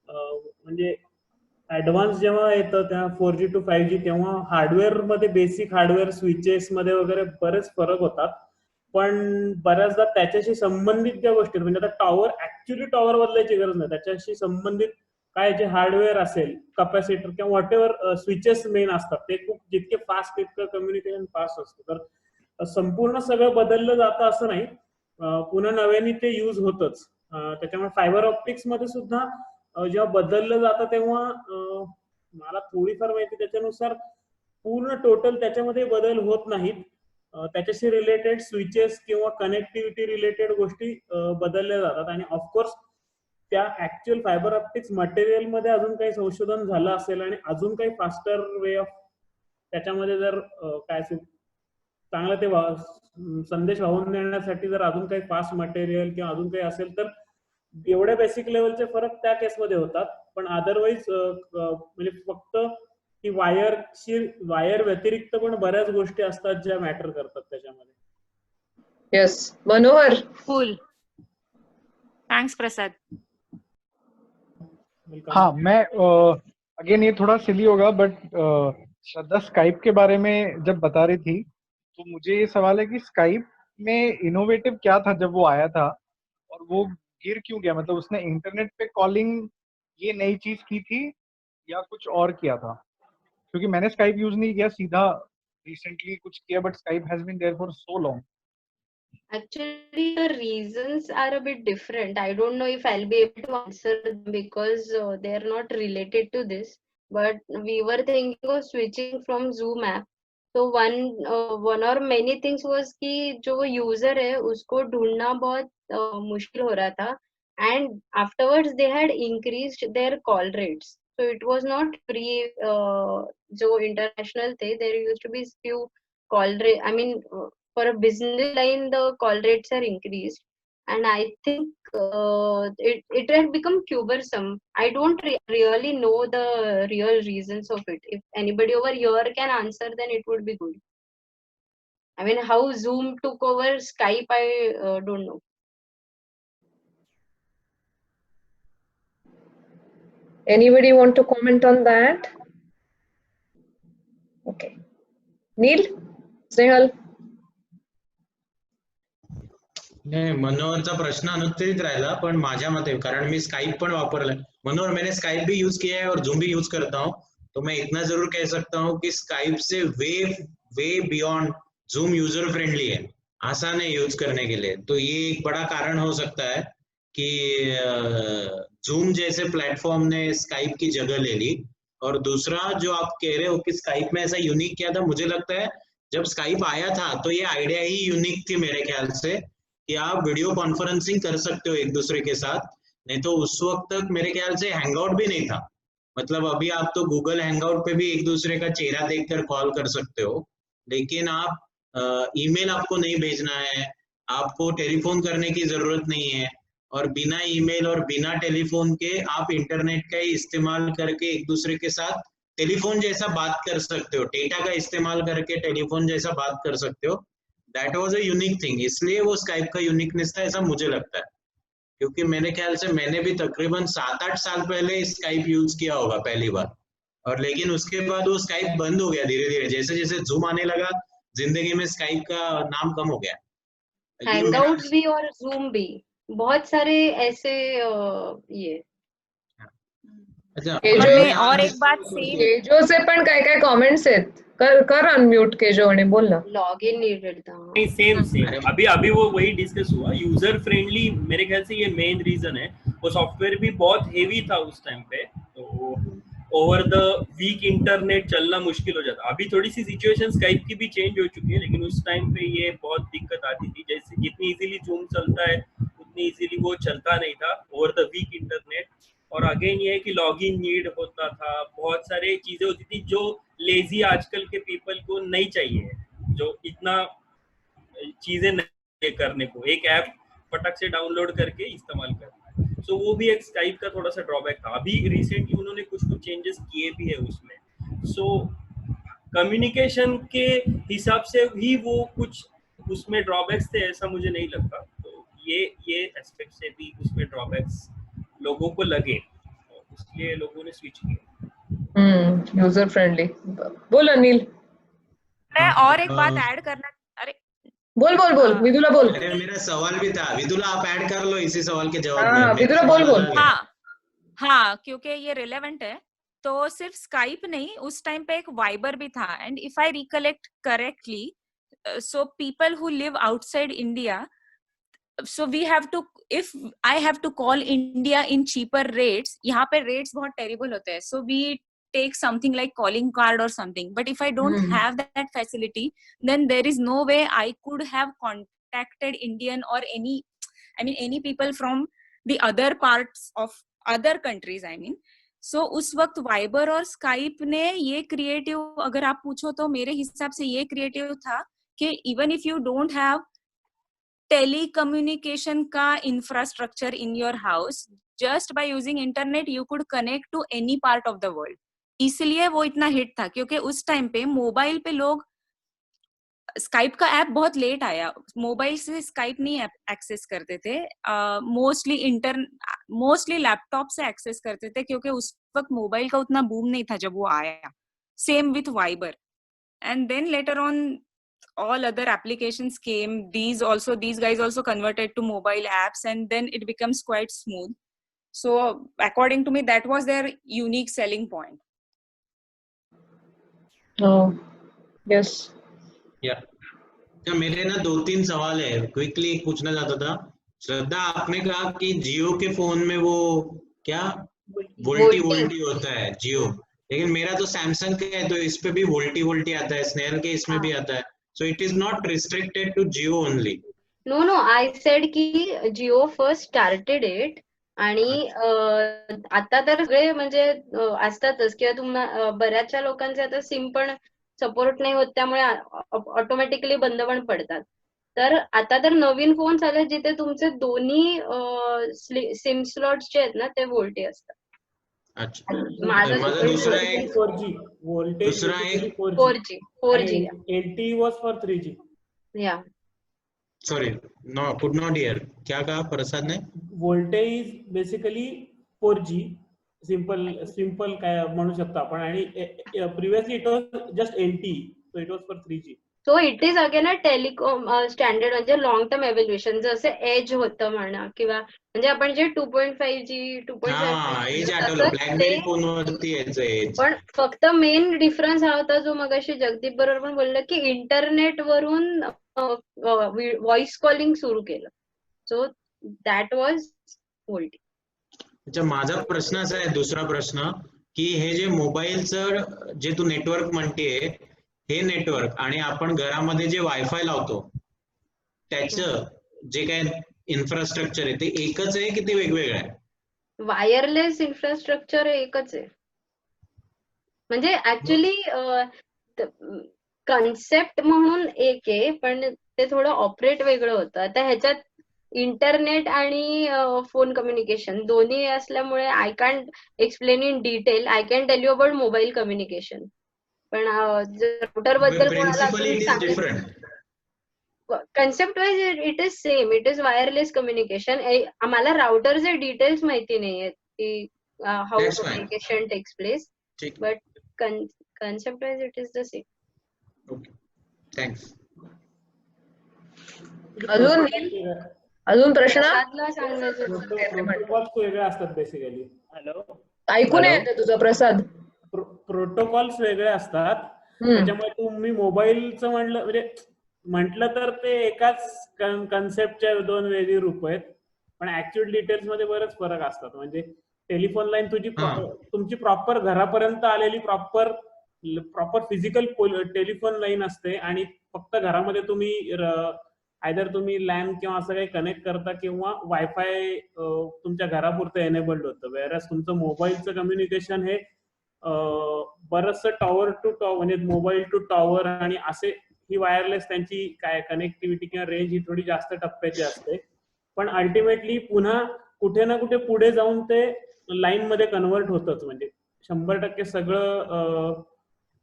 I: म्हणजे ऍडव्हान्स जेव्हा येतं त्या 4G to 5G तेव्हा हार्डवेअर मध्ये बेसिक हार्डवेअर स्विचेस मध्ये वगैरे बरेच फरक होतात. पण बऱ्याचदा त्याच्याशी संबंधित ज्या गोष्टी म्हणजे आता टॉवर ऍक्च्युली टॉवर बदलायची गरज नाही. त्याच्याशी संबंधित काय जे हार्डवेअर असेल कॅपॅसिटर किंवा व्हॉट एव्हर स्विचेस मेन असतात ते खूप जितके फास्ट तितकं कम्युनिकेशन फास्ट असतं. तर संपूर्ण सगळं बदललं जातं असं नाही. पुन्हा नव्याने ते यूज होतच. त्याच्यामुळे फायबर ऑप्टिक्स मध्ये सुद्धा जेव्हा बदललं जातं तेव्हा मला थोडीफार माहिती त्याच्यानुसार पूर्ण टोटल त्याच्यामध्ये बदल होत नाहीत. त्याच्याशी रिलेटेड स्विचेस किंवा कनेक्टिव्हिटी रिलेटेड गोष्टी बदलल्या जातात. आणि ऑफकोर्स त्या ऍक्च्युअल फायबर ऑप्टिक्स मटेरियल मध्ये अजून काही संशोधन झालं असेल आणि अजून काही फास्टर वे ऑफ त्याच्यामध्ये जर काय चांगलं ते संदेश वाहून नेण्यासाठी जर अजून काही फास्ट मटेरियल किंवा अजून काही असेल तर एवढ्या बेसिक लेवलचे फरक त्या केसमध्ये होतात. पण अदरवाईज म्हणजे फक्त की वायर व्यतिरिक्त पण बऱ्याच गोष्टी असतात ज्या मॅटर करतात त्याच्यामध्ये.
A: येस, मनोहर.
G: कूल. थैंक्स प्रसाद.
E: हाँ, मैं अगेन ये थोड़ा सिली होगा बट श्रद्धा स्काइप के बारे में जब बता रही थी तो मुझे ये सवाल है कि स्काइप में इनोवेटिव क्या था जब वो आया था और वो गिर क्यों गया? मतलब उसने इंटरनेट पे कॉलिंग ये नई चीज की थी या कुछ और किया था? क्योंकि मैंने स्काइप यूज नहीं किया, सीधा रिसेंटली कुछ किया, but Skype has been there for so long.
B: Actually, the reasons are a bit different. I don't know if I'll be able to answer them because they are not related to this. But we were thinking of switching from Zoom app. So one or many things was कि जो user है उसको ढूंढना बहुत मुश्किल हो रहा था. And afterwards they had increased their call rates. So it was not free. जो international थे, there used to be few call rate. I mean. For a business line, the call rates are increased, and I think it had become cumbersome. I don't really know the real reasons of it. If anybody over here can answer, then it would be good. I mean, how Zoom took over Skype, I don't know.
A: Anybody want to comment on that? Okay. Neil, Snehal.
D: नाही, मनोहरचा प्रश्न अनुत्तरित राहिला, पण माझ्या मते, कारण मी Skype पण वापरला है. मनोहर, मैंने स्काइप भी यूज किया है और जूम भी यूज करता हूँ, तो मैं इतना जरूर कह सकता हूँ कि स्काइप से way beyond Zoom user friendly है, आसान है यूज करने के लिए. तो ये एक बड़ा कारण हो सकता है कि जूम जैसे प्लेटफॉर्म ने स्काइप की जगह ले ली. और दूसरा जो आप कह रहे हो कि स्काइप में ऐसा यूनिक क्या था, मुझे लगता है जब स्काइप आया था तो ये आइडिया ही यूनिक थी मेरे ख्याल से कि आप वीडियो कॉन्फ्रेंसिंग कर सकते हो एक दूसरे के साथ. नहीं तो उस वक्त तक मेरे ख्याल से हैंगआउट भी नहीं था. मतलब अभी आप तो गूगल हैंगआउट पे भी एक दूसरे का चेहरा देखकर कॉल कर सकते हो, लेकिन आप ईमेल आपको नहीं भेजना है, आपको टेलीफोन करने की जरूरत नहीं है, और बिना ईमेल और बिना टेलीफोन के आप इंटरनेट का ही इस्तेमाल करके एक दूसरे के साथ टेलीफोन जैसा बात कर सकते हो, डेटा का इस्तेमाल करके टेलीफोन जैसा बात कर सकते हो. That was a unique thing, इसलिए वो स्काइप का यूनिकनेस था, ऐसा मुझे लगता है. क्योंकि मेरे ख्याल से मैंने भी तकरीबन 7-8 साल पहले स्काइप यूज किया होगा पहली बार, और लेकिन उसके बाद वो स्काइप बंद हो गया धीरे धीरे. जैसे जैसे जूम आने लगा जिंदगी में स्काइप का नाम कम हो गया.
B: Hangouts भी और Zoom भी बहुत सारे ऐसे ये.
D: अच्छा,
G: और एक बात सेम
A: केजो से पण काय काय कमेंट्स आहेत. कर अनम्यूट केजो आणि बोल ना.
B: लॉगिन नीडेड था.
I: नहीं, सेम अभी वो वही डिस्कस हुआ. यूजर फ्रेंडली मेरे ख्याल से ये मेन रीजन है. वो सॉफ्टवेयर भी बहुत हेवी था उस टाइम पे, तो ओवर द वीक इंटरनेट चलना मुश्किल हो जाता. अभी थोड़ी सी सिचुएशन स्काइप की भी चेंज हो चुकी है, लेकिन उस टाइम पे ये बहुत दिक्कत आती थी. जैसे जितनी इजीली जूम चलता है उतनी इजीली वो चलता नहीं था ओवर द वीक इंटरनेट. और अगेन ये है कि लॉगिन नीड होता था, बहुत सारे चीजें होती थी जो लेजी आजकल के पीपल को नहीं चाहिए, जो इतना चीजें नहीं करने को, एक ऐप फटक से डाउनलोड करके इस्तेमाल करना. सो वो भी एक स्काइप का थोड़ा सा ड्रॉबैक था. अभी रिसेंटली उन्होंने कुछ चेंजेस किए भी है उसमें. सो कम्युनिकेशन के हिसाब से भी वो कुछ उसमें ड्रॉबैक्स थे, ऐसा मुझे नहीं लगता. तो ये एस्पेक्ट से भी उसमें ड्रॉबैक्स लोगों को लगे, इसलिए लोगों ने स्विच किया.
A: User friendly. बोल अनिल.
G: मैं और एक बात ऐड करना. अरे
A: बोल विदुला बोल.
D: अरे मेरा सवाल भी था, विदुला आप ऐड कर लो इसी सवाल के जवाब
A: हाँ,
D: में.
A: विदुला बोल.
G: हाँ, क्योंकि ये रिलेवेंट है. तो सिर्फ स्काइप नहीं, उस टाइम पे एक वाइबर भी था. End if I recollect correctly, so people who live outside India, so we have to, if I have to call India in cheaper rates, यहाँ पे rates बहुत terrible होते हैं, so we take something like calling card or something. But if I don't have that facility, then there is no way I could have contacted Indian or any people from the other parts of other countries, so उस वक्त Viber और Skype ने ये creative, अगर आप पूछो तो मेरे हिसाब से ये क्रिएटिव था कि even if you don't have telecommunication का infrastructure in your house, just by using internet you could connect to any part of the world. इसलिए वो इतना हिट था, क्योंकि उस टाइम पे मोबाइल पे लोग, स्काइप का ऐप बहुत लेट आया, मोबाइल से स्काइप नहीं एक्सेस करते थे, मोस्टली लैपटॉप से एक्सेस करते थे, क्योंकि उस वक्त मोबाइल का उतना बूम नहीं था जब वो आया. Same with Viber, and then later on all other applications came. These guys also converted to mobile apps, and then it becomes quite smooth. So according to me, that was their unique selling point.
A: Oh, yes.
D: Yeah. क्या मेरे ना 2-3 सवाल है, quickly पूछना चाहता था. श्रद्धा, आपने कहा कि जियो के फोन में वो क्या वोल्टी होता है जियो, लेकिन मेरा तो सैमसंग का है, तो इस पे भी वोल्टी आता है, स्नेहल के इसमें भी आता है. So it is not restricted to Jio only.
B: No, I said की Jio first started it, आणि आता तर सगळे म्हणजे असतातच, किंवा तुम्हाला बऱ्याचशा लोकांचे आता सिम पण सपोर्ट नाही होत, त्यामुळे ऑटोमॅटिकली बंद पण पडतात. तर आता तर नवीन फोन आले जिथे तुमचे दोन्ही सिम स्लॉट्स जे आहेत ना ते वोल्टी असतात.
D: अच्छा,
B: माझा
D: दुसरा एक
I: 4G voltage,
D: दूसरा एक
B: 4G.
I: LTE was for 3G.
B: Yeah.
D: Sorry, no, could not hear. क्या कहा प्रसाद ने?
I: Voltage is basically 4G, simple काय म्हणू शकतो आपण, आणि previously it was just LTE, so it was for 3G.
B: So it is again a telecom standard, म्हणजे long term evolution, जसे एज होतं म्हणा, किंवा म्हणजे आपण जे 2.5G 2.5
D: फोन वरती यायचं एज.
B: पण फक्त मेन डिफरन्स हा होता, जो मगाशी जगदीप बरोबर पण बोललं, की इंटरनेट वरून व्हॉइस कॉलिंग सुरू केलं. So that was VoLTE.
D: अच्छा, माझा प्रश्न असा आहे, दुसरा प्रश्न, की हे जे मोबाईलचं जे तू नेटवर्क म्हणतेय, हे नेटवर्क आणि आपण घरामध्ये जे वायफाय लावतो त्याचं जे काय इन्फ्रास्ट्रक्चर आहे ते एकच आहे की ते वेगवेगळं आहे?
B: वायरलेस इन्फ्रास्ट्रक्चर एकच आहे. म्हणजे ऍक्च्युली कन्सेप्ट म्हणून एक आहे, पण ते थोडं ऑपरेट वेगळं होतं. आता ह्याच्यात इंटरनेट आणि फोन कम्युनिकेशन दोन्ही असल्यामुळे I can't explain in detail. I can tell you about mobile communication, पण राउटर बद्दल कोणाला concept wise it is same, it is wireless communication. आम्हाला राउटरचे डिटेल्स माहिती नाहीयेत की how communication takes place, but concept wise it is the same.
D: Okay, thanks.
A: अजून प्रश्न?
I: प्रोटोकॉल्स वेगळे असतात बेसिकली. हॅलो,
A: ऐकून येतं तुझं प्रसाद?
I: प्रोटोकॉल्स वेगळे असतात, त्याच्यामुळे तुम्ही मोबाईलचं म्हटलं तर ते एकाच कन्सेप्टच्या दोन वेगळी रूप आहेत, पण ऍक्च्युअल डिटेल्स मध्ये बरेच फरक असतात. म्हणजे टेलिफोन लाईन तुमची प्रॉपर घरापर्यंत आलेली प्रॉपर फिजिकल टेलिफोन लाईन असते, आणि फक्त घरामध्ये तुम्ही आयदर तुम्ही लॅन किंवा असं काही कनेक्ट करता, किंवा वायफाय तुमच्या घरापुरतं एनेबल्ड होतं. वेअरएज तुमचं मोबाईलचं कम्युनिकेशन हे बरचसं टॉवर टू टॉवर, म्हणजे मोबाईल टू टॉवर, आणि असे ही वायरलेस त्यांची काय कनेक्टिव्हिटी किंवा रेंज ही थोडी जास्त टप्प्याची असते. पण अल्टिमेटली पुन्हा कुठे ना कुठे पुढे जाऊन ते लाईन मध्ये कन्वर्ट होतच. म्हणजे 100% सगळं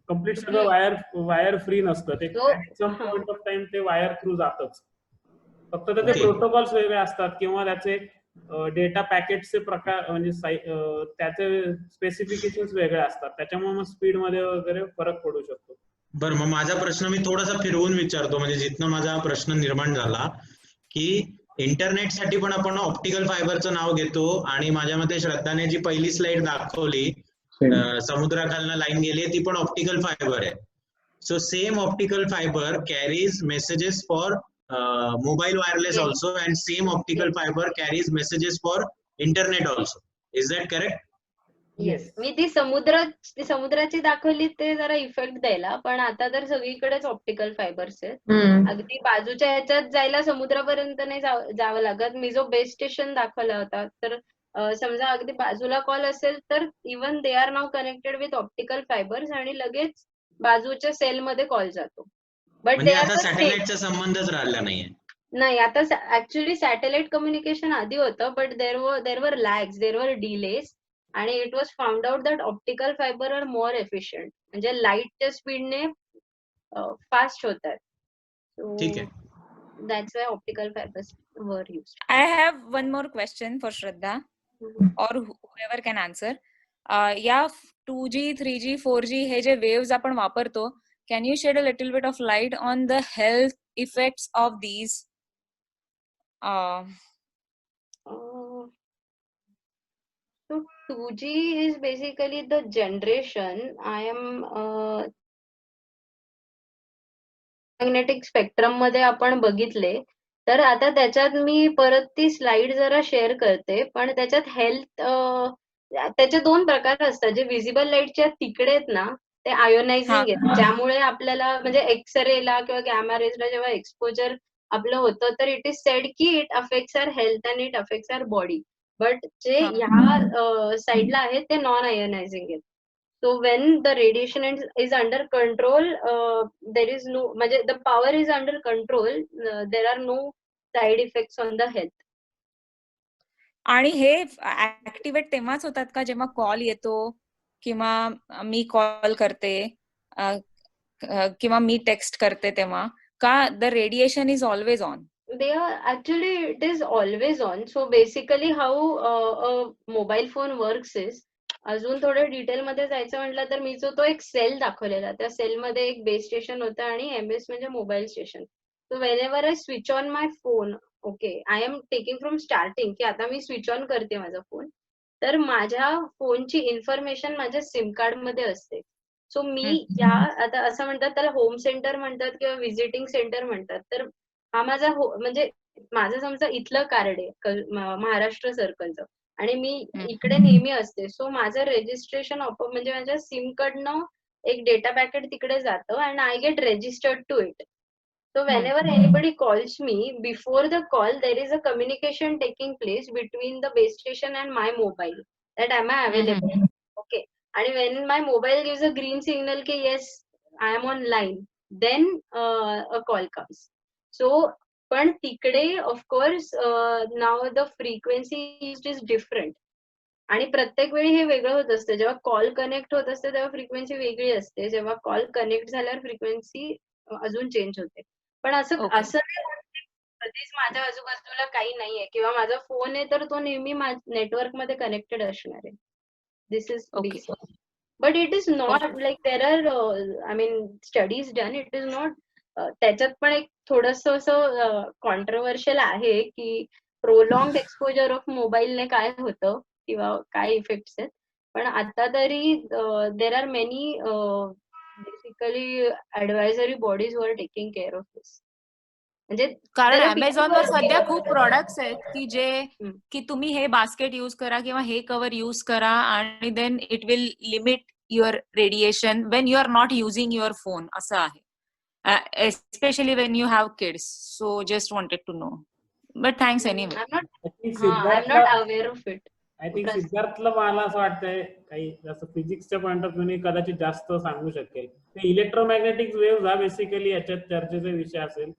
I: कम्प्लीट सगळं वायर फ्री नसतं ते. सम पॉइंट ऑफ टाइम ते वायर थ्रू जातच. फक्त त्याचे प्रोटोकॉल्स वेगळे असतात, किंवा त्याचे डेटा पॅकेटचे प्रकार, म्हणजे त्याचे स्पेसिफिकेशन्स वेगळे असतात. त्याच्यामुळे मग स्पीड मध्ये वगैरे फरक पडू शकतो.
D: बरं, मग माझा प्रश्न मी थोडासा फिरवून विचारतो, म्हणजे जिथनं माझा प्रश्न निर्माण झाला, की इंटरनेटसाठी पण आपण ऑप्टिकल फायबरचं नाव घेतो, आणि माझ्या मते श्रद्धाने जी पहिली स्लाइड दाखवली समुद्राखालनं लाईन गेली ती पण ऑप्टिकल फायबर आहे. So same optical fibre carries messages for mobile wireless also, and same optical fibre carries messages for internet also. Is that correct?
B: Yes, मी ती समुद्राची दाखवली ते जरा इफेक्ट द्यायला, पण आता तर सगळीकडेच ऑप्टिकल फायबर्स आहेत. अगदी बाजूच्या ह्याच्यात जायला समुद्रापर्यंत नाही जावं लागत. मी जो बेस स्टेशन दाखवला होता, तर समजा अगदी बाजूला कॉल असेल तर even they are now connected with optical fibres आणि लगेच बाजूच्या सेलमध्ये कॉल जातो. बट
D: म्हणजे
B: दे आर
D: आता
B: द सेम.
D: सॅटेलाइटचा संबंधच राहिला नाहीये.
B: नाही, आता ऍक्च्युली सॅटेलाइट कम्युनिकेशन आधी होतं, बट देर वर लॅग्स, देर वर डिलेज, आणि it was found out that optical fibre are more efficient, म्हणजे लाईटच्या स्पीडने फास्ट होत आहेत.
D: ठीक आहे.
B: That's why optical fibres were use.
G: I have one more question for Shraddha or whoever can answer. या 2G, 3G, 4G हे जे waves आपण वापरतो, can you shed a little bit of light on the health effects of these?
B: So 2G is basically the generation. I am magnetic spectrum मध्ये आपण बघितले, तर आता त्याच्यात मी परत ती स्लाइड जरा शेअर करते, पण त्याच्यात हेल्थ त्याचे 2 प्रकार असतात. जे विजिबल लाईटच्या तिकडे आहेत ना, ते आयोनायझिंग आहेत, ज्यामुळे आपल्याला म्हणजे एक्सरेला किंवा गॅमा रेजला जेव्हा एक्सपोजर आपलं होतं, तर इट इज सेड की it affects our health and it affects our body. But जे ह्या साईडला आहेत ते नॉन आयोनायझिंग आहेत. So when the radiation is under control, there is no, म्हणजे the power is under control, there are no side effects on the health.
G: आणि हे activate तेव्हाच होतात का जेव्हा कॉल येतो किंवा मी कॉल करते किंवा मी टेक्स्ट करते तेव्हा, का the radiation is always on?
B: They are actually, it is always on. So basically how a mobile phone works is, अजून थोडं डिटेल मध्ये जायचं म्हटलं तर मी जो तो एक सेल दाखवलेला, त्या सेलमध्ये एक बेस स्टेशन होतं आणि एमएस म्हणजे mobile station. So when ever I switch on my phone, okay, I am taking from starting की आता मी स्विच ऑन करते माझा फोन, तर माझ्या फोनची इन्फॉर्मेशन माझ्या सिम कार्ड मध्ये असते. सो मी या आता असं म्हणतात त्याला होम सेंटर म्हणतात किंवा व्हिजिटिंग सेंटर म्हणतात. तर हा माझा म्हणजे माझं समजा इथलं कार्ड आहे महाराष्ट्र सर्कलचं, आणि मी इकडे नेहमी असते. सो माझं रेजिस्ट्रेशन म्हणजे माझ्या सिम कडनं एक डेटा पॅकेट तिकडे जातं and I get registered to it. So whenever anybody calls me, before the call there is a communication taking place between the base station and my mobile, that am I available. Okay, आणि when my mobile gives a green signal की yes I am online, then a call comes. So पण तिकडे of course now the frequency is different, आणि प्रत्येक वेळी हे वेगळं होत असतं. जेव्हा कॉल कनेक्ट होत असते तेव्हा फ्रिक्वेन्सी वेगळी असते, जेव्हा कॉल कनेक्ट झाल्यावर फ्रिक्वेन्सी अजून चेंज होते. पण असं नाही कधीच माझ्या आजूबाजूला काही नाहीये किंवा माझा फोन आहे तर तो नेहमी नेटवर्क मध्ये कनेक्टेड असणार आहे. This is basic. But it is not like there are I mean studies done, it is not. त्याच्यात पण एक थोडस असं कॉन्ट्रोवर्शियल आहे की प्रोलॉंग एक्सपोजर ऑफ मोबाईलने काय होतं किंवा काय इफेक्ट्स आहेत. पण आता तरी there are many basically advisory bodies वर टेकिंग केअर ऑफ दिस. म्हणजे
G: कारण अमेझॉनवर सध्या खूप प्रोडक्ट्स आहेत की जे की तुम्ही हे बास्केट युज करा किंवा हे कव्हर युज करा आणि then it will limit your radiation when you are not using your phone, असं आहे. Especially when you have kids. So just wanted to know. But thanks anyway.
B: I'm not aware of it.
I: I think सिद्धार्थला मला असं वाटतंय काही जसं फिजिक्सच्या point of व्ह्यूने कदाचित जास्त सांगू शकेल. ते इलेक्ट्रोमॅग्नेटिक वेव्ह हा बेसिकली याच्यात चर्चेचा विषय असेल.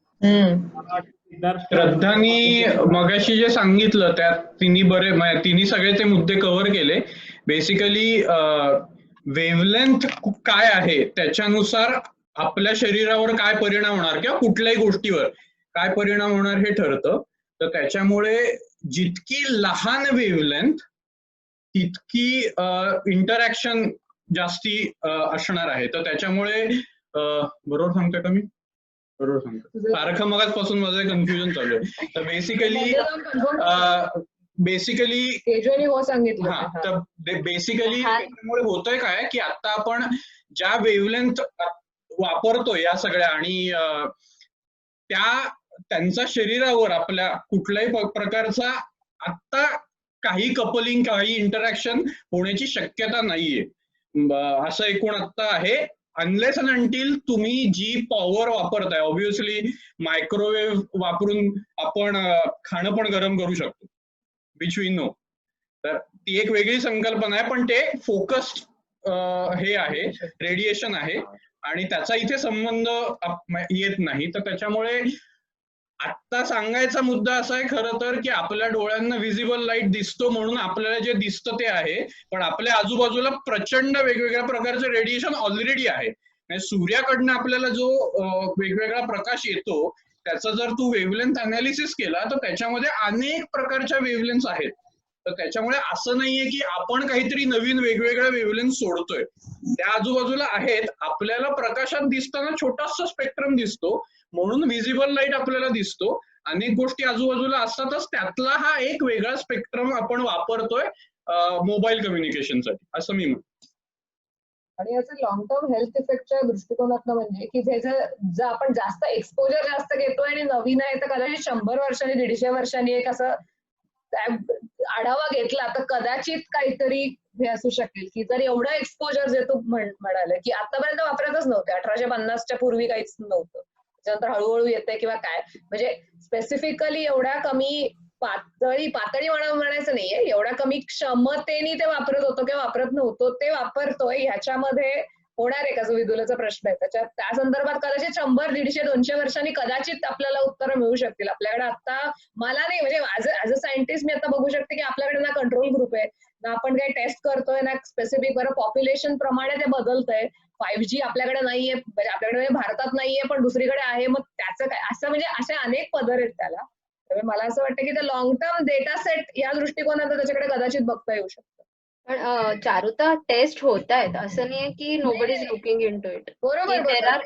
E: श्रद्धानी मगाशी जे सांगितलं त्यात तिन्ही सगळे ते मुद्दे कव्हर केले. बेसिकली वेव्हलेंथ काय आहे त्याच्यानुसार आपल्या शरीरावर काय परिणाम होणार किंवा कुठल्याही गोष्टीवर काय परिणाम होणार हे ठरतं. तर त्याच्यामुळे जितकी लहान वेव्हलेंथ तितकी इंटरॅक्शन जास्ती असणार आहे. तर त्याच्यामुळे बरोबर सांगतोय का मी? बरोबर सांगतो. सारखं मगाचपासून माझं कन्फ्युजन चालू आहे. तर बेसिकली
A: हो सांगितलं.
E: हा, तर बेसिकली त्याच्यामुळे होतंय काय की आता आपण ज्या वेव्हलेंथ वापरतोय या सगळ्या आणि त्यांचा शरीरावर आपल्या कुठल्याही प्रकारचा आता
J: काही कपलिंग काही इंटरॅक्शन होण्याची शक्यता नाहीये. असं एकूण आता आहे. अनलेस अँड अंटिल तुम्ही जी पॉवर वापरताय, ऑब्व्हियसली मायक्रोवेव्ह वापरून आपण खाणं पण गरम करू शकतो, विच वी नो. तर ती एक वेगळी संकल्पना आहे, पण ते फोकस्ड हे आहे, रेडिएशन आहे आणि त्याचा इथे संबंध येत नाही. तर त्याच्यामुळे आत्ता सांगायचा मुद्दा असा आहे खरं तर, की आपल्या डोळ्यांना व्हिजिबल लाईट दिसतो म्हणून आपल्याला जे दिसतं ते आहे, पण आपल्या आजूबाजूला प्रचंड वेगवेगळ्या प्रकारचे रेडिएशन ऑलरेडी आहे. सूर्याकडनं आपल्याला जो वेगवेगळा प्रकाश येतो त्याचा जर तू वेव्हलेंथ अनालिसिस केला तर त्याच्यामध्ये अनेक प्रकारच्या वेव्हलेंथ आहेत. तर त्याच्यामुळे असं नाहीये की आपण काहीतरी नवीन वेगवेगळ्या वेव्हलेंथ सोडतोय, त्या आजूबाजूला आहेत. आपल्याला प्रकाशात दिसताना छोटासा स्पेक्ट्रम दिसतो म्हणून व्हिजिबल लाईट आपल्याला दिसतो. अनेक गोष्टी आजूबाजूला असतातच, त्यातला हा एक वेगळा स्पेक्ट्रम आपण वापरतोय मोबाईल कम्युनिकेशनसाठी, असं मी म्हणतो.
A: आणि याचे लॉंग टर्म हेल्थ इफेक्टच्या दृष्टिकोनातून म्हणजे की जर आपण जास्त एक्सपोजर जास्त घेतोय आणि नवीन आहे तर कदाचित 100 वर्षांनी 150 वर्षांनी एक असं आढावा घेतला तर कदाचित काहीतरी हे असू शकेल की जर एवढं एक्सपोजर जे तू म्हणाले की आतापर्यंत वापरतच नव्हते, 1850च्या पूर्वी काहीच नव्हतं, त्याच्यानंतर हळूहळू येते किंवा काय, म्हणजे स्पेसिफिकली एवढ्या कमी पातळी म्हणायचं नाहीये, एवढ्या कमी क्षमतेने ते वापरत होतो किंवा वापरत नव्हतो ते वापरतोय, ह्याच्यामध्ये होणार आहे का जो विदुलाचा प्रश्न आहे त्याच्यात, त्या संदर्भात कदाचित 100, 150, 200 वर्षांनी कदाचित आपल्याला उत्तरं मिळू शकतील. आपल्याकडे आता मला नाही, म्हणजे ऍज अ सायंटिस्ट मी आता बघू शकते की आपल्याकडे ना कंट्रोल ग्रुप आहे, ना आपण काही टेस्ट करतोय, ना स्पेसिफिक बरं पॉप्युलेशन प्रमाणे ते बदलतंय. 5G आपल्याकडे नाहीये, म्हणजे आपल्याकडे भारतात नाहीये पण दुसरीकडे आहे, मग त्याचं काय, असं म्हणजे असे अनेक पदर आहेत त्याला. त्यामुळे मला असं वाटतं की ते लॉंग टर्म डेटा सेट या दृष्टिकोनातून त्याच्याकडे कदाचित बघता येऊ शकतं.
B: पण चारुता टेस्ट होत आहेत, असं नाहीये की nobody is looking into it.
A: बरोबर,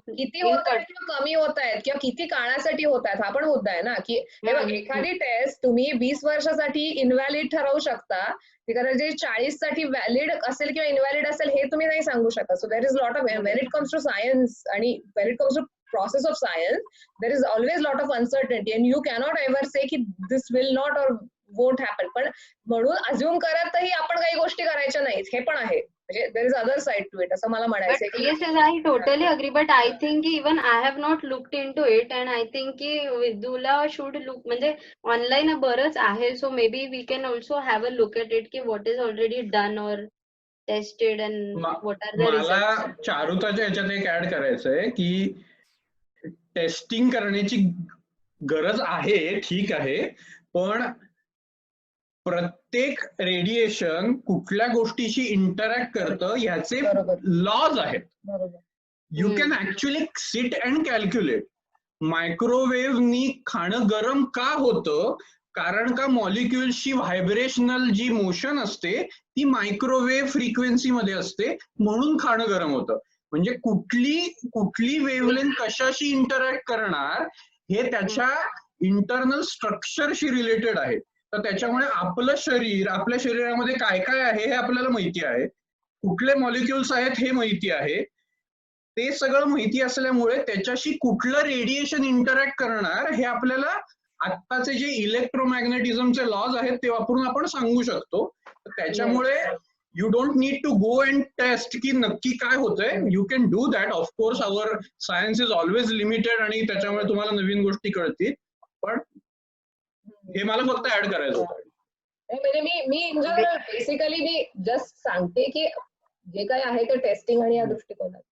A: किती होत आहेत किंवा कमी होत आहेत किंवा किती काळासाठी होत आहेत हा पण मुद्दा आहे ना, की हे बघ एखादी टेस्ट तुम्ही 20 वर्षासाठी इनव्हॅलिड ठरवू शकता, ती कदाचित 40 साठी व्हॅलिड असेल किंवा इनव्हॅलिड असेल हे तुम्ही नाही सांगू शकत. So there is lot of, when it comes to science आणि when it comes to process of science, there is always lot of uncertainty and you cannot ever say ki this will not or won't happen. पण म्हणून assume करतही आपण काही गोष्टी करायच्या नाहीत, हे पण आहे, म्हणजे there is other side to it, असं मला म्हणायचं आहे.
B: Yes, I totally agree, but I think even I have not looked into it and I think की विदुला should look, म्हणजे ऑनलाईन बरंच आहे, so maybe we can also have a look at it की what is already done or tested and what are the results.
J: मला चारुताच्या ह्याच्यात एक add करायचंय की टेस्टिंग करण्याची गरज आहे, ठीक आहे, पण प्रत्येक रेडिएशन कुठल्या गोष्टीशी इंटरॅक्ट करतं ह्याचे लॉज आहेत. You can actually sit and calculate. मायक्रोवेव्हनी खाणं गरम का होतं, कारण का मॉलिक्युल्सची व्हायब्रेशनल जी मोशन असते ती मायक्रोवेव्ह फ्रिक्वेन्सी मध्ये असते, म्हणून खाणं गरम होतं. म्हणजे कुठली वेव्हलेंथ कशाशी इंटरॅक्ट करणार हे त्याच्या इंटरनल स्ट्रक्चरशी रिलेटेड आहे. तर त्याच्यामुळे आपलं शरीर, आपल्या शरीरामध्ये काय काय आहे हे आपल्याला माहिती आहे, कुठले मॉलिक्युल्स आहेत हे माहिती आहे, ते सगळं माहिती असल्यामुळे त्याच्याशी कुठलं रेडिएशन इंटरॅक्ट करणार हे आपल्याला आत्ताचे जे इलेक्ट्रोमॅग्नेटिझमचे लॉज आहेत ते वापरून आपण सांगू शकतो. त्याच्यामुळे you don't need to go and test की नक्की काय होतंय. You can do that. Of course, our science is always limited आणि त्याच्यामुळे तुम्हाला नवीन गोष्टी कळतील, पण हे मला फक्त ऍड करायचं होतं.
A: म्हणजे मी बेसिकली मी जस्ट सांगते की जे काही आहे ते टेस्टिंग आणि या दृष्टिकोनात.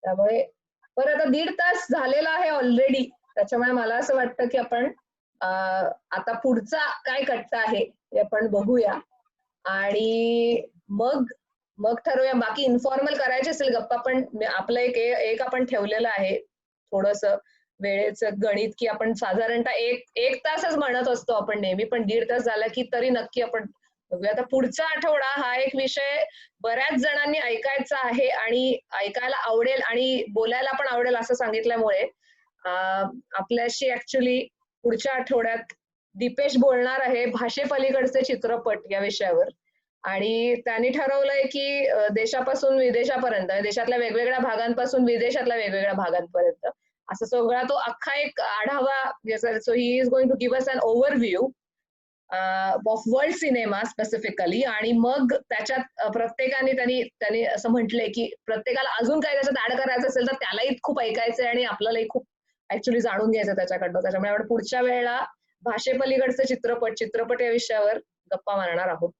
A: त्यामुळे पण आता 1.5 तास झालेला आहे ऑलरेडी, त्याच्यामुळे मला असं वाटतं की आपण आता पुढचा काय कट्टा आहे ते आपण बघूया आणि मग ठरवूया. बाकी इन्फॉर्मल करायचे असेल गप्पा, पण आपलं एक आपण ठेवलेलं आहे थोडस वेळेचं गणित की आपण साधारणतः एक तासच म्हणत असतो आपण नेहमी, पण 1.5 तास झाला की तरी नक्की आपण बघूया. आता पुढचा आठवडा हा एक विषय बऱ्याच जणांनी ऐकायचा आहे आणि ऐकायला आवडेल आणि बोलायला पण आवडेल असं सांगितल्यामुळे आपल्याशी ऍक्च्युली पुढच्या आठवड्यात दीपेश बोलणार आहे भाषेपलीकडचे चित्रपट या विषयावर. आणि त्यांनी ठरवलंय की देशापासून विदेशापर्यंत, देशातल्या वेगवेगळ्या भागांपासून विदेशातल्या वेगवेगळ्या भागांपर्यंत असं सगळा तो अख्खा एक आढावा. So he is going to give us an overview
K: of world cinema specifically, आणि मग त्याच्यात प्रत्येकाने त्यांनी असं म्हटलंय की प्रत्येकाला अजून काय त्याच्यात ऍड करायचं असेल तर त्यालाही खूप ऐकायचंय आणि आपल्यालाही खूप ऍक्च्युली जाणून घ्यायचं त्याच्याकडनं. त्याच्यामुळे आपण पुढच्या वेळेला भाषेपलीकडचे चित्रपट या विषयावर गप्पा मारणार आहोत.